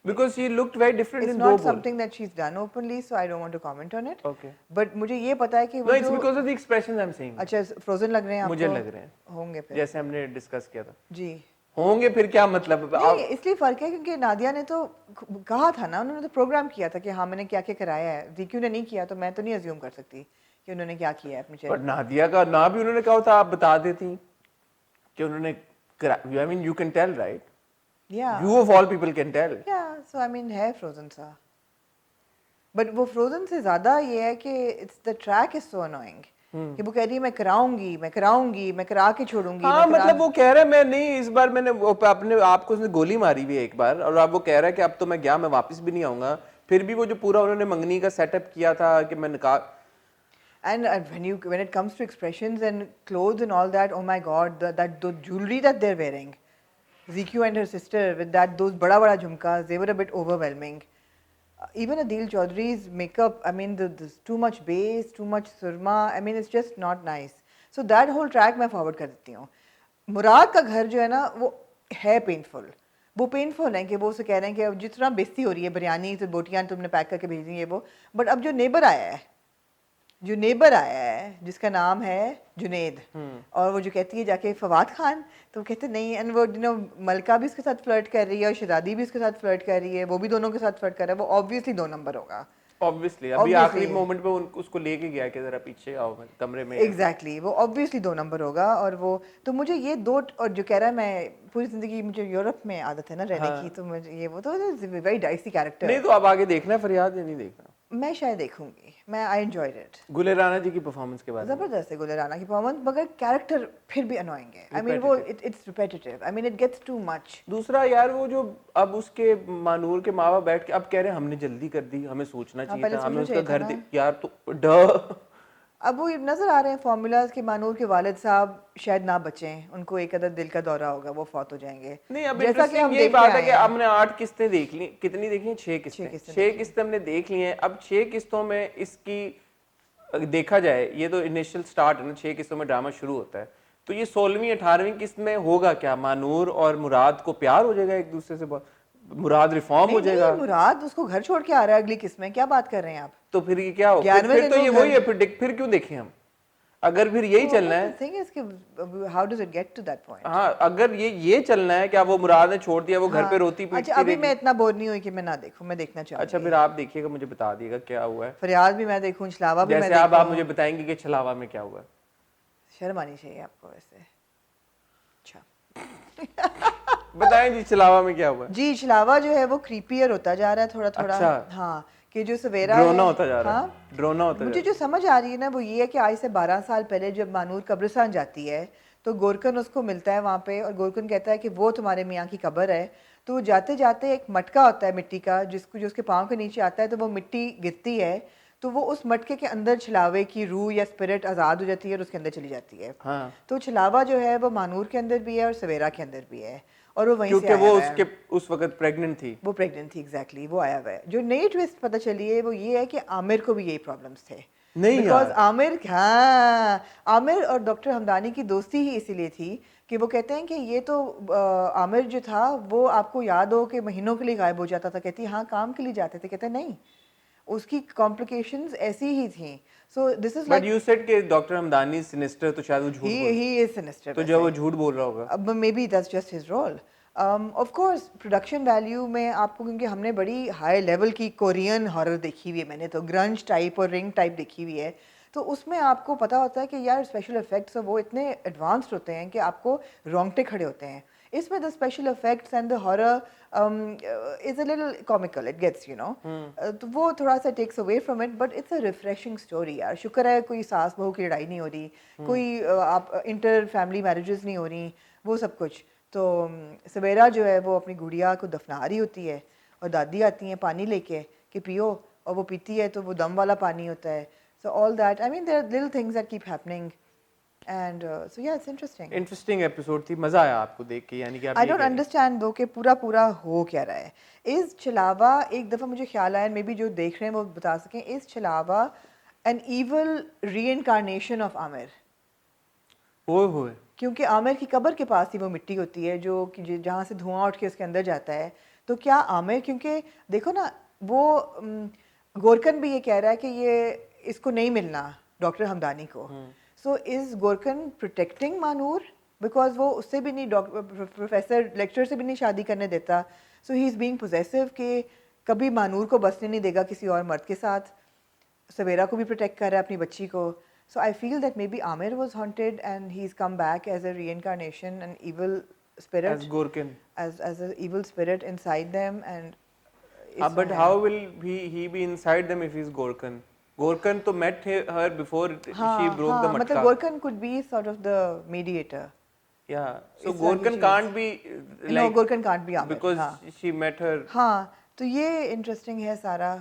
Because she looked very different It's in not दो बोल. something that she's done openly, so I don't want to comment on it. Okay. But मुझे ये पता है कि No, वो it's जो because of the expressions I'm saying. अच्छा फ्रोजन लग रहे हैं आपको? मुझे लग रहे हैं. होंगे फिर. जैसे हमने डिस्कस किया था. जी. होंगे फिर क्या मतलब? नहीं, इसलिए फर्क है क्योंकि नादिया ने तो कहा था ना, उन्होंने तो प्रोग्राम किया था कि हाँ मैंने क्या क्या कराया है. ZQ ने नहीं किया, तो मैं तो नहीं अज्यूम कर सकती कि उन्होंने क्या किया है अपने पर चेहरे. नादिया का ना भी उन्होंने कहा था, आप बता देती कि उन्होंने I mean you can tell, right? Yeah. You of all people can tell. Yeah, so I mean है फ्रोजन सा. बट वो फ्रोजन से ज्यादा ये है कि it's the track is so annoying कि वो कह रही है मैं कराऊंगी, मैं करा के छोड़ूंगी. हाँ, मतलब वो कह रहा है मैं नहीं, इस बार मैंने वो अपने आप को उसने गोली मारी भी है एक बार, और अब वो कह रहा है कि अब तो मैं गया, मैं वापस भी नहीं आऊंगा. फिर भी वो जो पूरा उन्होंने मंगनी का सेटअप किया था कि मैं निकाह. And when it comes to expressions and clothes and all that, oh my God, the jewelry that they're wearing, ZQ and her sister with those bada jhumkas, they were a bit overwhelming. Even Adil Chaudhary's makeup, I mean, there's too much base, too much surma. I mean, it's just not nice. So that whole track मैं forward कर देती हूँ. मुराद का घर जो है ना, वो है painful. वो पेनफुल है कि वो उसे कह रहे हैं कि अब जिस तरह बेइज्जती हो रही है, बिरयानी से बोटियाँ तुमने पैक करके भेजी है वो, बट अब जो नेबर आया है, जो नेबर आया है जिसका नाम है जुनेद, और वो जो कहती है जाके फवाद खान, तो वो कहते नहीं, एंड वो मलका भी उसके साथ फ्लर्ट कर रही है और शहजादी भी उसके साथ फ्लर्ट कर रही है, वो भी दोनों के साथ फ्लर्ट कर रहा है, वो ऑब्वियसली 2 नंबर होगा। ऑब्वियसली अभी Obviously. आखिरी मोमेंट पे उसको लेके गया कि जरा पीछे आओ मैं कमरे में। एग्जैक्टली वो ऑब्वियसली 2 नंबर होगा। और वो तो मुझे ये दो, और जो कह रहा है मैं पूरी जिंदगी मुझे यूरोप में आदत है ना रहने की, तो मुझे ये वो तो वेरी डाइसी कैरेक्टर। नहीं तो अब आगे देखना है फरियाद या नहीं देखना? मैं शायद देखूंगी, मैं आई एंजॉयड इट। गुले राणा जी की परफॉर्मेंस के बारे में जबरदस्त है गुल राना की परफॉर्मेंस, मगर कैरेक्टर फिर भी अनोइंग है। आई मीन वो it's repetitive, I mean it gets too much. दूसरा यार वो जो अब उसके मानूर के माँ बाप बैठ के अब कह रहे हैं हमने जल्दी कर दी, हमें सोचना चाहिए पहले था, हमें सोचना उसका चाहिए घर था दे यार, तो ड अब वो नजर आ रहे हैं फॉर्मूलाज के मानूर के वालिद साहब शायद ना बचें, उनको एक अदर दिल का दौरा होगा, वो फौत हो जाएंगे। नहीं अब जैसा कि हम इंटरेस्टिंग यही देखते बात है आए कि हैं। हमने 8 किस्तें देख ली, कितनी देखी हैं? 6 किस्तें किस्तें, 6 देखी किस्तें हमने देख ली हैं। अब 6 किस्तों में इसकी देखा जाए, ये तो इनिशियल स्टार्ट है ना, 6 किस्तों में ड्रामा शुरू होता है, तो ये 16वीं 18वीं किस्त में होगा क्या? मानूर और मुराद को प्यार हो जाएगा एक दूसरे से, मुराद रिफॉर्म हो नहीं जाएगा? नहीं, मुराद उसको घर छोड़ के आ रहा है अगली किस्त में, क्या बात कर रहे हैं आप? तो फिर ये क्या हो? 11वें फिर दिन तो वो ये घर- वही है, फिर क्यों देखें हम? अगर फिर यही चलना है, थिंग इज कि how does it get to that point? हाँ अगर ये चलना है कि वो मुराद ने छोड़ दिया, वो घर पे रोती अच्छा पीटती अभी रहेगी। मैं इतना बोर नहीं हुई कि मैं ना देखूं, मैं देखना चाहूंगी। अच्छा फिर आप देखिएगा, मुझे बता दिएगा क्या हुआ है। फरियाद भी मैं देखूं, छलावा भी मैं जैसे आप देखूं। मुझे बताएंगे कि छलावा में क्या हुआ है। शर्म आनी चाहिए आपको वैसे। अच्छा बताएं जी छलावा में क्या हुआ है। जी, छलावा जो है वो क्रीपियर होता जा रहा है थोड़ा थोड़ा। अच्छा। हाँ, कि जो सवेरा ड्रोना है, होता जा रहा है, हाँ, ड्रोना होता जा मुझे रहा जो समझ आ रही है ना वो ये है कि आज से 12 साल पहले जब मानूर कब्रिस्तान जाती है तो गोरकन उसको मिलता है वहाँ पे, और गोरकन कहता है कि वो तुम्हारे मियाँ की कब्र है। तो वो जाते जाते एक मटका होता है मिट्टी का, जिसको जो उसके पाँव के नीचे आता है, तो वो मिट्टी गिरती है, तो वो उस मटके के अंदर छलावे की रूह या स्पिरिट आज़ाद हो जाती है और उसके अंदर चली जाती है। हाँ। तो छलावा जो है वो मानूर के अंदर भी है और सवेरा के अंदर भी है, और वो वहीं से क्योंकि आया वो हुआ है। उसके उस वक्त प्रेग्नेंट थी। वो प्रेग्नेंट थी, एग्जैक्टली वो आया हुआ है। जो नई ट्विस्ट पता चली है वो ये है कि आमिर को भी यही प्रॉब्लम्स थे। नहीं बिकॉज यार। आमिर, हाँ, आमिर और डॉक्टर हमदानी की दोस्ती ही इसीलिए थी कि वो कहते हैं कि ये तो आमिर जो था वो आपको याद हो कि महीनों के लिए गायब हो जाता था। कहती हाँ काम के लिए जाते थे, कहते नहीं, उसकी कॉम्प्लिकेशंस ऐसी ही थी। So this is but like you said कि डॉक्टर हमदानी सिनिस्टर, तो शायद वो झूठ बोल रहा है। He is sinister. तो जब वो झूठ बोल रहा होगा, अब maybe that's just his role. Of course production value में आपको, क्योंकि हमने बड़ी हाई लेवल की कोरियन हॉरर देखी हुई है, मैंने तो ग्रंज टाइप और रिंग टाइप देखी हुई है, तो उसमें आपको पता होता है कि यार स्पेशल इफेक्ट्स वो इतने एडवांस्ड होते हैं कि आपको रोंगटे खड़े होते हैं। इसमें the special effects and the horror is a little comical, it gets you know, तो वो थोड़ा सा takes away from it, but it's a refreshing story यार। शुक्र है कोई सास बहू की लड़ाई नहीं हो रही, कोई आप इंटर फैमिली मैरिजेस नहीं हो रही, वो सब कुछ। तो सवेरा जो है वो अपनी गुड़िया को दफना रही होती है और दादी आती हैं पानी लेके कि पियो, और वो पीती है तो वो दम वाला पानी होता है। So all that, I mean there are little things that keep happening, and so yeah it's interesting. Interesting episode थी, मजा आया आपको देख के, यानी कि आप आई ये डोंट कह रहे हैं। अंडरस्टैंड दो कि पूरा पूरा हो क्या रहा है। इस छलावा, एक दफ़ा मुझे ख्याल आया, मे बी जो देख रहे हैं वो बता सकें, इस छलावा एन ईवल री-इनकारनेशन ऑफ आमिर? ओए होए। क्योंकि आमिर की कब्र के पास ही वो मिट्टी होती है जो कि जहाँ से धुआं उठ के उसके अंदर जाता है। तो क्या आमिर, क्योंकि देखो ना वो गोरकन भी ये कह रहा है कि ये इसको नहीं मिलना डॉक्टर हमदानी को। So is Gorkan protecting Manoor? Because वो उससे भी नहीं, प्रोफेसर लेक्चर से भी नहीं शादी करने देता। सो ही इज़ बीइंग पोजेसिव कि कभी मानूर को बसने नहीं देगा किसी और मर्द के साथ। सवेरा को भी प्रोटेक्ट कर रहा है अपनी बच्ची को। So I feel that maybe Amir was haunted and he's come back as a reincarnation, an evil spirit, As Gorkin. as an evil spirit inside them, and But how will he be inside them if he's Gorkin? Gorkin to met her before she broke the मतलब matka. Gorkon could be sort of the mediator. Yeah. So इस तरह की Gorkin cheese. can't be No, like Gorkon can't be Amir. because हाँ। she met her. हाँ, तो ये interesting है सारा।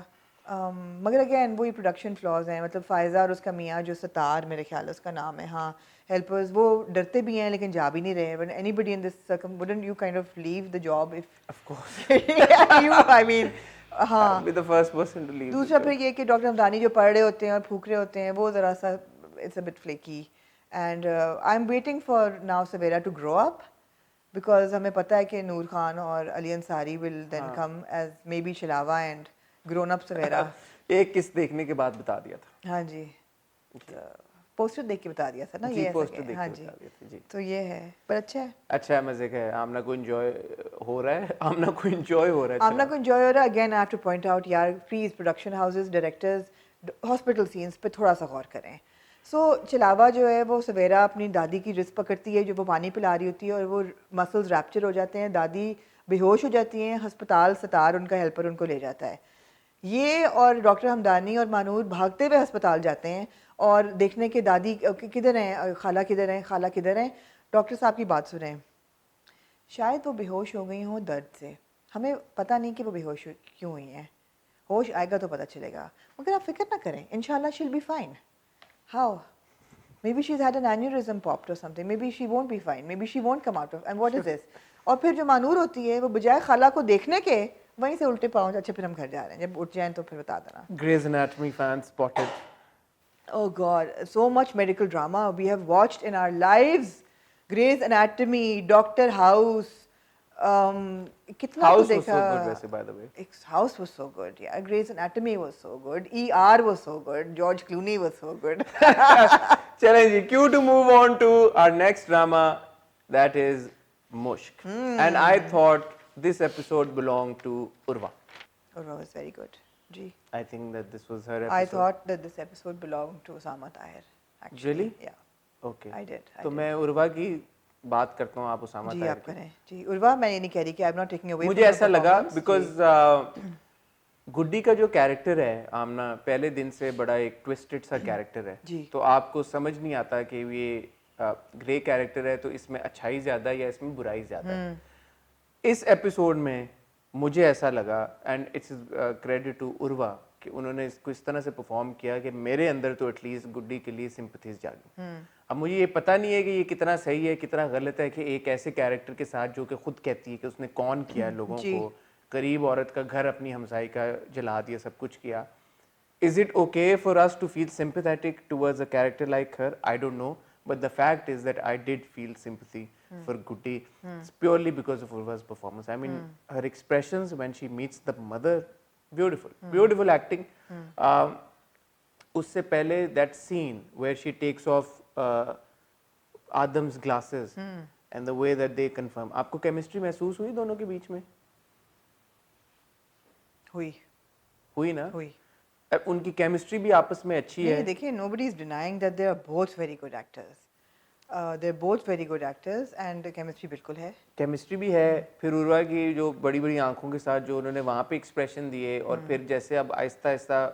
मगर अगेन वही प्रोडक्शन फ्लॉज हैं, मतलब फ़ायज़ा और उसका मियाँ जो सतार मेरे ख्याल है उसका नाम है, हाँ, हेल्पर्स वो डरते भी हैं लेकिन जा भी नहीं रहे। But anybody in this wouldn't you kind of leave the job if Of course. You, I mean, हाँ। I'll be the first person to leave. दूसरा फिर ये कि डॉक्टर हमदानी जो पढ़ रहे होते हैं और फूक रहे होते हैं, वो ज़रा सा it's a bit flaky, and I am waiting for now Savera to grow up, because हमें पता है कि नूर खान और Ali Ansari will then come as maybe Chhalawa and grown up Savera. एक किस देखने के बाद बता दिया था। हाँ जी, पोस्टर देख के बता दिया था ना जी ये ऐसा पोस्टर क्या है। देख हाँ के जी, बता दिया था जी। तो ये है, पर अच्छा है। अच्छा है, मजे का है। आमना को एंजॉय हो रहा है, आमना को एंजॉय हो रहा है। आमना को एंजॉय हो रहा है। Again I have to point out यार, please production houses, directors, hospital scenes पे थोड़ा सा गौर करें। सो चिलावा जो है वो सवेरा अपनी दादी की रिस्ट पकड़ती है जो वो पानी पिला रही होती है, और वो मसल्स रैप्चर हो जाते हैं, दादी बेहोश हो जाती हैं, अस्पताल सतार उनका हेल्पर उनको ले जाता है। ये और डॉक्टर हमदानी और मानूर भागते हुए अस्पताल जाते हैं और देखने के दादी किधर हैं, खाला किधर हैं, खाला किधर हैं। डॉक्टर साहब की बात सुने, शायद वो बेहोश हो गई हों दर्द से, हमें पता नहीं कि वो बेहोश क्यों हुई हैं, होश आएगा तो पता चलेगा, मगर आप फिक्र ना करें, इंशाल्लाह she will be fine. How maybe she's had an aneurysm popped or something, maybe she won't be fine, maybe she won't come out of, and what is this? और फिर जो मानूर होती है वो बजाय खाला को देखने के वहीं से उल्टे पाँव, अच्छा फिर हम घर जा रहे हैं, जब उठ जाएं तो फिर बता देना। Grey's Anatomy fans spotted. Oh God, so much medical drama we have watched in our lives. Grey's Anatomy, Doctor House, कितना तो House was देखा। so good वैसे by the way. House was so good, yeah. Grey's Anatomy was so good. ER was so good. George Clooney was so good. चलें जी, cue to move on to our next drama, that is Mushk. And I thought this episode belonged to Urva. Urwa was very good. Gee. I think that this was her episode. I thought that this episode belonged to Osama Tahir. Actually. Really? Yeah. Okay. I did. तो मैं उर्वा की बात करता हूँ, आप उसामा जी ताहिर आप की। करें जी। उर्वा मैं ये नहीं कह रही कि I am not taking away, मुझे ऐसा लगा बिकॉज गुड्डी का जो कैरेक्टर है आमना पहले दिन से बड़ा एक ट्विस्टेड सा कैरेक्टर है, जी। तो आपको समझ नहीं आता कि ये ग्रे कैरेक्टर है तो इसमें अच्छाई ज्यादा है या इसमें बुराई ज्यादा है। इस एपिसोड में मुझे ऐसा लगा, and it's credit to Urwa, कि उन्होंने इसको इस तरह से परफॉर्म किया कि मेरे अंदर तो एटलीस्ट गुड्डी के लिए सिंपथीज जागी। अब मुझे ये पता नहीं है कि ये कितना सही है कितना गलत है कि एक ऐसे कैरेक्टर के साथ जो कि खुद कहती है कि उसने कौन किया लोगों को, गरीब औरत का घर अपनी हमसाई का जला दिया, सब कुछ किया। Is it okay for us to feel sympathetic towards a character like her? I don't know, but the fact is that I did feel sympathy for Goody. It's purely because of Urva's performance. I mean, her expressions when she meets the mother, beautiful, beautiful acting. उससे पहले that scene where she takes off Adam's glasses and the way that they confirm. आपको chemistry महसूस हुई दोनों के बीच में? हुई ना? हुई। अब उनकी केमिस्ट्री भी आपस में अच्छी है। देखिए, nobody is denying that they are both very good actors. They're both very good actors and chemistry बिल्कुल है। केमिस्ट्री भी है। फिर उर्वा की जो बड़ी बड़ी आंखों के साथ जो उन्होंने वहाँ पे एक्सप्रेशन दिए, और फिर जैसे अब आहिस्ता आहिस्ता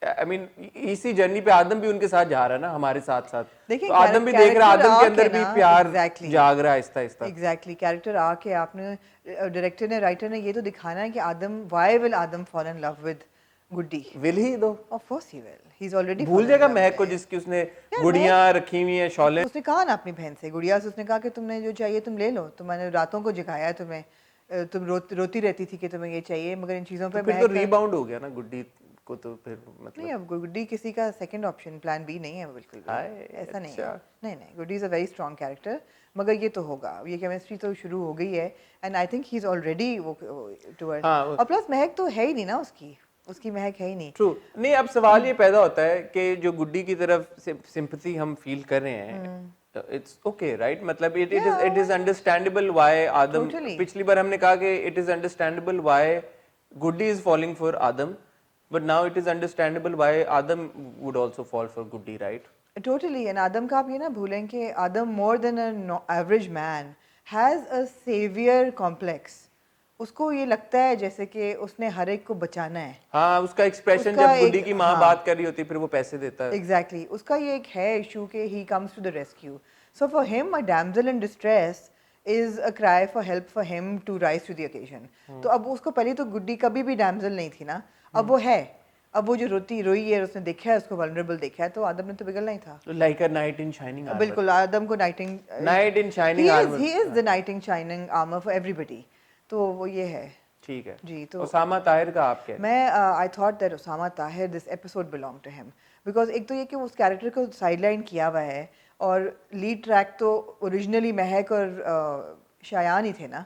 आई मीन इसी जर्नी पे आदम भी उनके साथ जा रहा है ना, हमारे साथ साथ। देखिए, तो आदम भी देख रहा है, आदम के अंदर भी प्यार जाग रहा है आहिस्ता आहिस्ता। एग्जैक्टली, कैरेक्टर आके आपने, डायरेक्टर ने, राइटर ने ये तो दिखाना है कि Adam, why will Adam fall in love with Guddi? Will he though? Of course he will, he is already. भूल जाएगा महक को जिसकी उसने गुड़ियां रखी हुई हैं, शौले। उसने कहा ना अपनी बहन से, गुड़िया से उसने कहा कि तुमने जो चाहिए तुम ले लो, तो मैंने रातों को जगाया तुम्हें, तुम रोती रहती थी कि तुम्हें ये चाहिए, मगर इन चीज़ों पे फिर तो रीबाउंड हो गया ना गुड्डी को, तो फिर मतलब नहीं, अब गुड्डी किसी का सेकंड ऑप्शन, प्लान बी नहीं है बिल्कुल भी। ऐसा नहीं है। नहीं, Guddi is a very strong character, मगर ये तो होगा, ये केमिस्ट्री तो शुरू हो गई है, and I think he is already towards. और प्लस महक तो है ही नहीं ना, उसकी महक है ही नहीं। ट्रू। नहीं, अब सवाल ये पैदा होता है कि जो गुड्डी की तरफ सिंपैथी हम फील कर रहे हैं, इट्स ओके राइट, मतलब it is understandable why Adam, पिछली बार हमने कहा कि it is understandable why Guddi is falling for Adam, but now it is understandable why Adam would also fall for Guddi, right? Totally. And Adam का आप ये ना भूलें कि Adam more than an average man has a saviour complex. उसको ये लगता है जैसे कि उसने हर एक को बचाना है। हाँ, उसका एक्सप्रेशन जब गुड्डी की माँ बात कर रही होती है फिर वो पैसे देता है। एग्जैक्टली, उसका ये एक है इशू कि he comes to the rescue. So for him a damsel in distress is a cry for help for him to rise to the occasion. तो अब उसको पहले तो गुड्डी कभी भी डैमसेल नहीं थी ना, अब वो है। अब वो जो रोई है, उसने देखा है, उसको वल्नरेबल देखा है, तो आदम ने तो पिघलना ही था। Like a night in shining armour. बिल्कुल, आदम को night in shining armour, he is the night in shining armour for everybody. तो वो ये है। ठीक है जी। तो उसामा ताहिर का आप क्या? मैं I thought that Usama Tahir, this episode belong to him, because एक तो ये कि उस कैरेक्टर को साइडलाइन किया हुआ है, और लीड ट्रैक तो ओरिजिनली महक और शायान ही थे ना,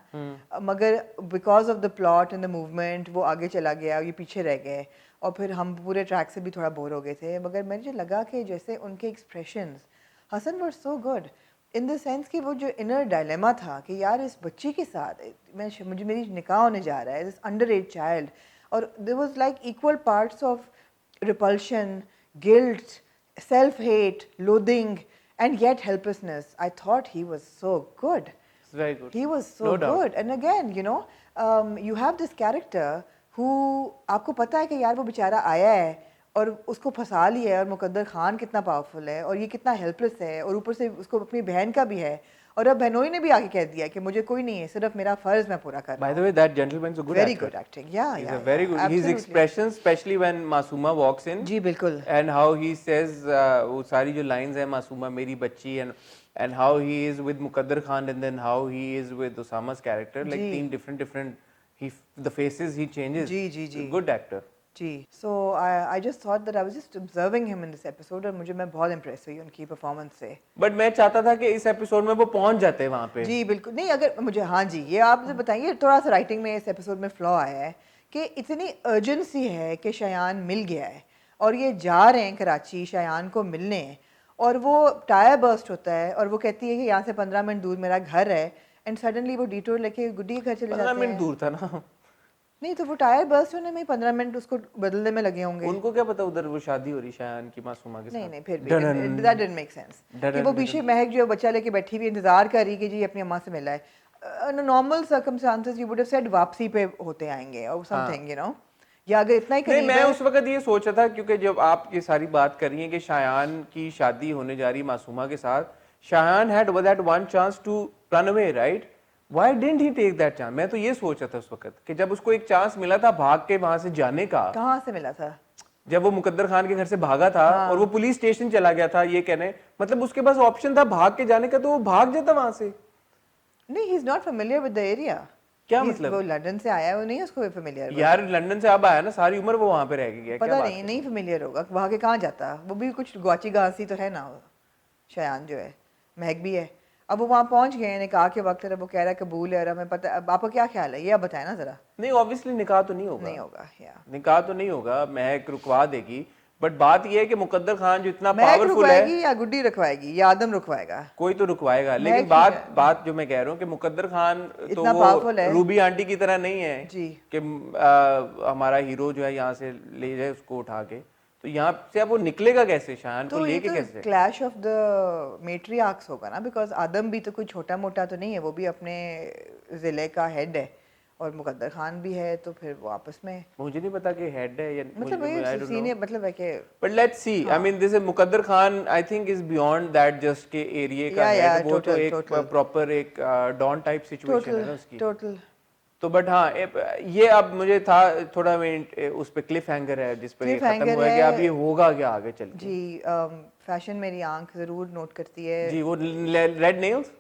मगर because of the plot and the movement वो आगे चला गया, ये पीछे रह गए, और फिर हम पूरे ट्रैक से भी थोड़ा बोर हो गए थे। मगर मुझे लगा कि जैसे उनके expressions Hasan were so good in the sense कि वो जो इनर डायलेमा था कि यार इस बच्ची के साथ मुझे मेरी निकाह होने जा रहा है, दिस अंडर एज चाइल्ड, और there was like equal parts of repulsion, guilt, self hate, loathing, and yet helplessness. I thought he was so good. It's very good. He was so No doubt. good. And again, you know, you have this character who आपको पता है कि यार वो बेचारा आया है और उसको फंसा लिया है, और मुकद्दर खान कितना पावरफुल है और ये कितना हेल्पलेस है, और ऊपर से उसको अपनी बहन का भी है, और अब बहनोई ने भी आके कह दिया कि मुझे कोई नहीं है, सिर्फ मेरा फर्ज मैं पूरा कर रहा By हूँ। the way, that gentleman's a good Very actor. good acting. Yeah, He's yeah. a very yeah, good. His absolutely. expressions, especially when Masuma walks in. जी बिल्कुल। And how he says वो सारी जो lines है मासूमा मेरी बच्ची, and how he is with Muqaddar Khan and then how he is with Osama's character, like जी। तीन different the faces he changes. Ji, ji, ji. Good actor. Ji, so I just thought that I was just observing him in this episode, और मैं बहुत impress हुई उनकी performance से। But मैं चाहता था कि इस एपिसोड में वो पहुंच जाते वहाँ पे। जी बिल्कुल नहीं, अगर मुझे, हाँ जी, ये आप मुझे बताइए, थोड़ा सा राइटिंग में इस एपिसोड में फ्लॉ आया है कि इतनी अर्जेंसी है कि शायान मिल गया है और ये जा रहे हैं कराची शायान को मिलने, और वो टायर बर्स्ट होता है और वो कहती है कि यहाँ से 15 मिनट दूर मेरा घर है, एंड सडनली वो डिटूर लेके गुड्डी के घर चले 15 जाते मिनट हैं। दूर था ना। नहीं तो वो टायर बर्स्ट होने में 15 मिनट उसको बदलने में लगे होंगे। उनको क्या पता उधर वो शादी हो रही शायान की मासूमा के साथ। नहीं फिर भी done- that didn't make sense कि वो पीछे महक जो बच्चा लेके बैठी हुई इंतजार कर रही कि जी अपनी अम्मा से मिला है। Normal circumstances you would have said वापसी पे होते आएंगे और समथिंग, यू नो, या अगर इतना ही नहीं, करीब मैं है। उस वक्त ये सोच रहा था क्योंकि जब आप ये सारी बात कर रही हैं कि शायान की शादी होने जा रही मासूमा के साथ, Shayan had that one chance to run away, right? Why didn't he take that chance? मैं तो ये सोच रहा था उस वक्त कि जब उसको एक चांस मिला था भाग के वहां से जाने का, कहाँ से मिला था? जब वो मुकद्दर खान के घर से भागा था और वो पुलिस स्टेशन चला गया था, ये कहने मतलब उसके पास ऑप्शन था भाग के जाने का, तो वो भाग जाता वहां से। नहीं, he is not familiar with the area. क्या मतलब? वो लंदन से आया है, वो नहीं उसको फेमिलियर। यार लंदन से अब आया ना, सारी उम्र वो वहां पे रह के गया, क्या पता बात नहीं फेमिलियर होगा, वहाँ के कहाँ जाता, वो भी कुछ ग्वाची गांसी तो है ना शायान जो है, महक भी है। अब वो वहाँ पहुंच गए निकाह के वक्त, वो कह रहा है कबूल है, और हमें पता, अब आपका क्या ख्याल है ये आप बताएं ना जरा। नहीं, ऑब्वियसली निकाह तो नहीं होगा, नहीं होगा, या निकाह तो नहीं होगा, महक रुकवा देगी, बट बात ये है कि मुकद्दर खान जो इतना महक पावरफुल है, रुकवाएगी या गुड्डी रुकवाएगी या आदम रुकवाएगा, कोई तो रुकवाएगा। लेकिन महक बात जो मैं कह रहा हूँ कि मुकद्दर खान तो इतना वो powerful है। रूबी आंटी की तरह नहीं है जी। कि हमारा हीरो जो है यहाँ से ले जाए उसको उठा के, तो यहाँ से अब वो निकलेगा कैसे, शायान को तो ये लेके तो कैसे? क्लैश ऑफ द मेट्रियार्क्स होगा ना, बिकॉज आदम भी तो कोई छोटा मोटा तो नहीं है, वो भी अपने जिले का हेड है, और मुकद्दर खान भी है, तो फिर वो आपस में मुझे नहीं पता कि हेड है या मतलब ये सीनियर मतलब है कि but let's C, I mean this is Muqaddar Khan, I think is beyond that just के एरिया का या, हेड, वो तो total, एक total. प्रॉपर एक डॉन टाइप सिचुएशन है ना टोटल उसकी। टोटल। तो बट हाँ, ये अब मुझे था थोड़ा, मैं उस पे क्लिफ हैंगर है जिस पे ये खत्म Cliffhanger हुआ है कि है। अब ये होगा क्या आगे चल के। जी, फैशन मेरी आंख जरूर नोट करती है। जी, वो रेड नेल्स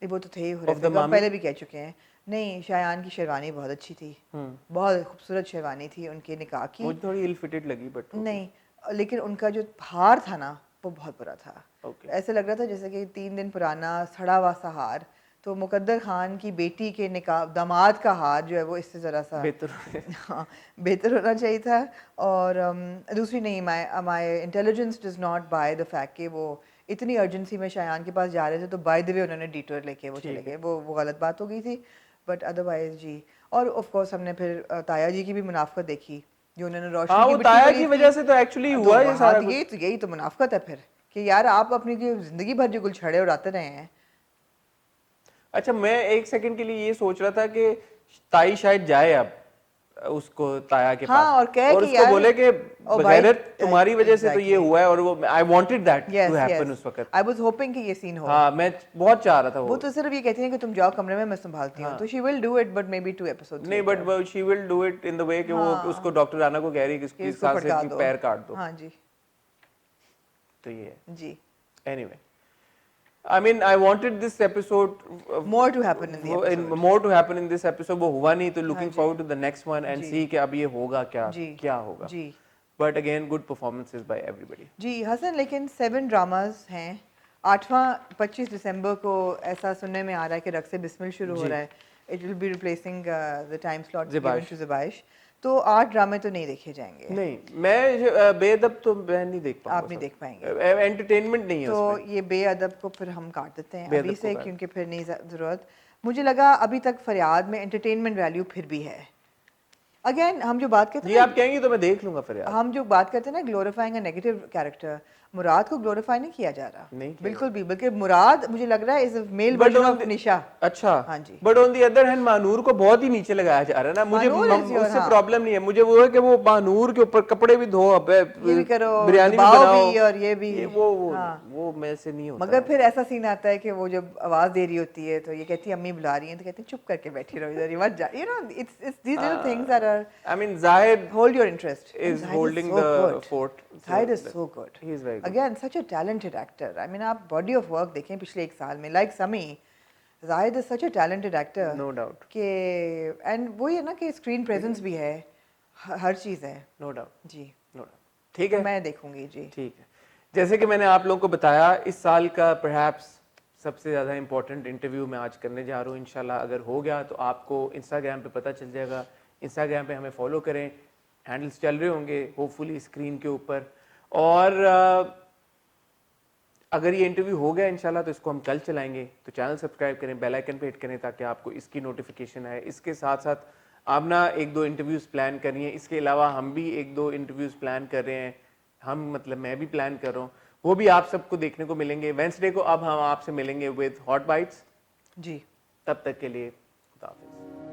वो तो थे ही Of the horrific, हम mummy? पहले भी कह चुके हैं। नहीं, शायान की शेरवानी बहुत अच्छी थी, बहुत खूबसूरत शेरवानी थी उनके निकाह की। मुझे थोड़ी इल फिटेड लगी बट नहीं, लेकिन उनका जो हार था ना वो बहुत बुरा था। ओके। ऐसे लग रहा था जैसे कि 3 दिन पुराना सड़ा हुआ सा हार। तो मुकद्दर खान की बेटी के निकाह, दामाद का हार जो है वो इससे ज़रा सा बेहतर हाँ बेहतर होना चाहिए था। और दूसरी नहीं, माई intelligence does not by the fact कि वो इतनी अर्जेंसी में शायान के पास जा रहे थे, तो बाय द वे उन्होंने डिटूर लेके वो चले गए, वो गलत बात हो गई थी। बट अदरवाइज जी, और ऑफ कोर्स हमने फिर ताया जी की भी मुनाफकत देखी, जो उन्होंने रोशनी हाँ, की वो बिट्टी ताया खरीद की ली। वजह से तो एक्चुअली हुआ ये हाँ, सारा तो कुछ। यही तो मुनाफकत है फिर, कि यार आप अपनी जिंदगी भर जो गुलछड़े उड़ाते रहे हैं। अच्छा, मैं एक सेकंड के लिए ये सोच रहा था कि ताई शायद जाए अब उसको ताया के हाँ, पास, और कहे कि उसको यार, बोले कि ओ भाई, बगैरत तुम्हारी वजह से तो ये exactly. हुआ है, और वो I wanted that Yes, to happen yes. उस वक्त। I was hoping कि ये सीन हो। हाँ, मैं बहुत चाह रहा था वो तो सिर्फ ये कहती है कि तुम जाओ कमरे में, मैं संभालती हूँ, तो she will do it, but maybe 2 episodes नहीं, but she will do it in the way कि वो उसको डॉक्टर राना को कह रही है कि इसकी इसको सास पटका की दो। पैर काट दो। हाँ जी तो ये है। जी। Anyway, I mean, I wanted this episode More to happen in the episode. more to happen in this episode. वो हुआ नहीं, तो looking ji. forward to the next one and ji. see कि अब ये होगा क्या, जी क्या होगा। जी But again, good performances by everybody. जी हसन, लेकिन 7 ड्रामास हैं 8वां 25 दिसंबर को ऐसा सुनने में आ रहा है कि रक्स बिस्मिल शुरू हो रहा है. It will be replacing the time slot given to Zabaish. तो 8 ड्रामे तो नहीं देखे जाएंगे. नहीं, मैं बेअदब तो मैं नहीं देख पाऊंगा. आप नहीं देख पाएंगे. एंटरटेनमेंट नहीं है तो उसमें. ये बेअदब को फिर हम काट देते हैं बेअदब अभी को से, काट. क्योंकि फिर नहीं ज़रूरत. मुझे लगा अभी तक फरियाद में एंटरटेनमेंट वैल्यू फिर भी है. अगेन हम जो बात करते जी हैं आप कहेंगे तो मैं देख लूंगा फिर यार. हम जो बात करते हैं ना ग्लोरीफाइंग अ नेगेटिव कैरेक्टर, मुराद को ग्लोरीफाई नहीं किया जा रहा. नहीं किया बिल्कुल भी. बल्कि मुराद मुझे लग रहा है is male But version on of the- Nisha. अच्छा. हाँ जी. But on the other hand Mahanoor को बहुत ही नीचे लगाया जा रहा है ना. मुझे महानूर is your- उससे हाँ. प्रॉब्लम नहीं है. मुझे वो है कि वो महानूर के ऊपर कपड़े भी धो, अब ये भी करो, बिरयानी भी दबाओ बनाओ, भी और ये भी. वो मेरे से नहीं होता. मगर फिर ऐसा सीन आता है कि वो जब आवाज दे रही होती है तो ये कहती है अम्मी बुला रही हैं, तो कहते हैं चुप करके बैठी रहो इधर, मत जा. You know it's these little things that are I mean Zahid hold your interest. is holding the fort. Zahid is so good. He is very good. Again, such a talented actor. I mean, आप body of work देखें पिछले 1 साल में, like Sami, Zahid is such a talented actor. No doubt. कि and वही है ना कि screen presence भी है, हर चीज़ है. No doubt. जी. No doubt. ठीक है. मैं देखूंगी जी. ठीक है. जैसे कि मैंने आप लोगों को बताया, इस साल का perhaps सबसे ज़्यादा इम्पोर्टेंट इंटरव्यू मैं आज करने जा रहा हूँ. इंशाल्लाह अगर हो गया तो आपको इंस्टाग्राम पे पता चल जाएगा. इंस्टाग्राम पे हमें फॉलो करें, हैंडल्स चल रहे होंगे होपफुली स्क्रीन के ऊपर. और अगर ये इंटरव्यू हो गया इंशाल्लाह तो इसको हम कल चलाएंगे. तो चैनल सब्सक्राइब करें, बेल आइकन पे हिट करें ताकि आपको इसकी नोटिफिकेशन आए. इसके साथ साथ आप ना 1-2 इंटरव्यूज़ प्लान करिए. इसके अलावा हम भी 1-2 इंटरव्यूज़ प्लान कर रहे हैं. हम मतलब मैं भी प्लान कर रहा हूँ, वो भी आप सबको देखने को मिलेंगे. वेंसडे को अब हम आपसे मिलेंगे विद हॉट बाइट्स. जी. तब तक के लिए खुदा हाफिज़.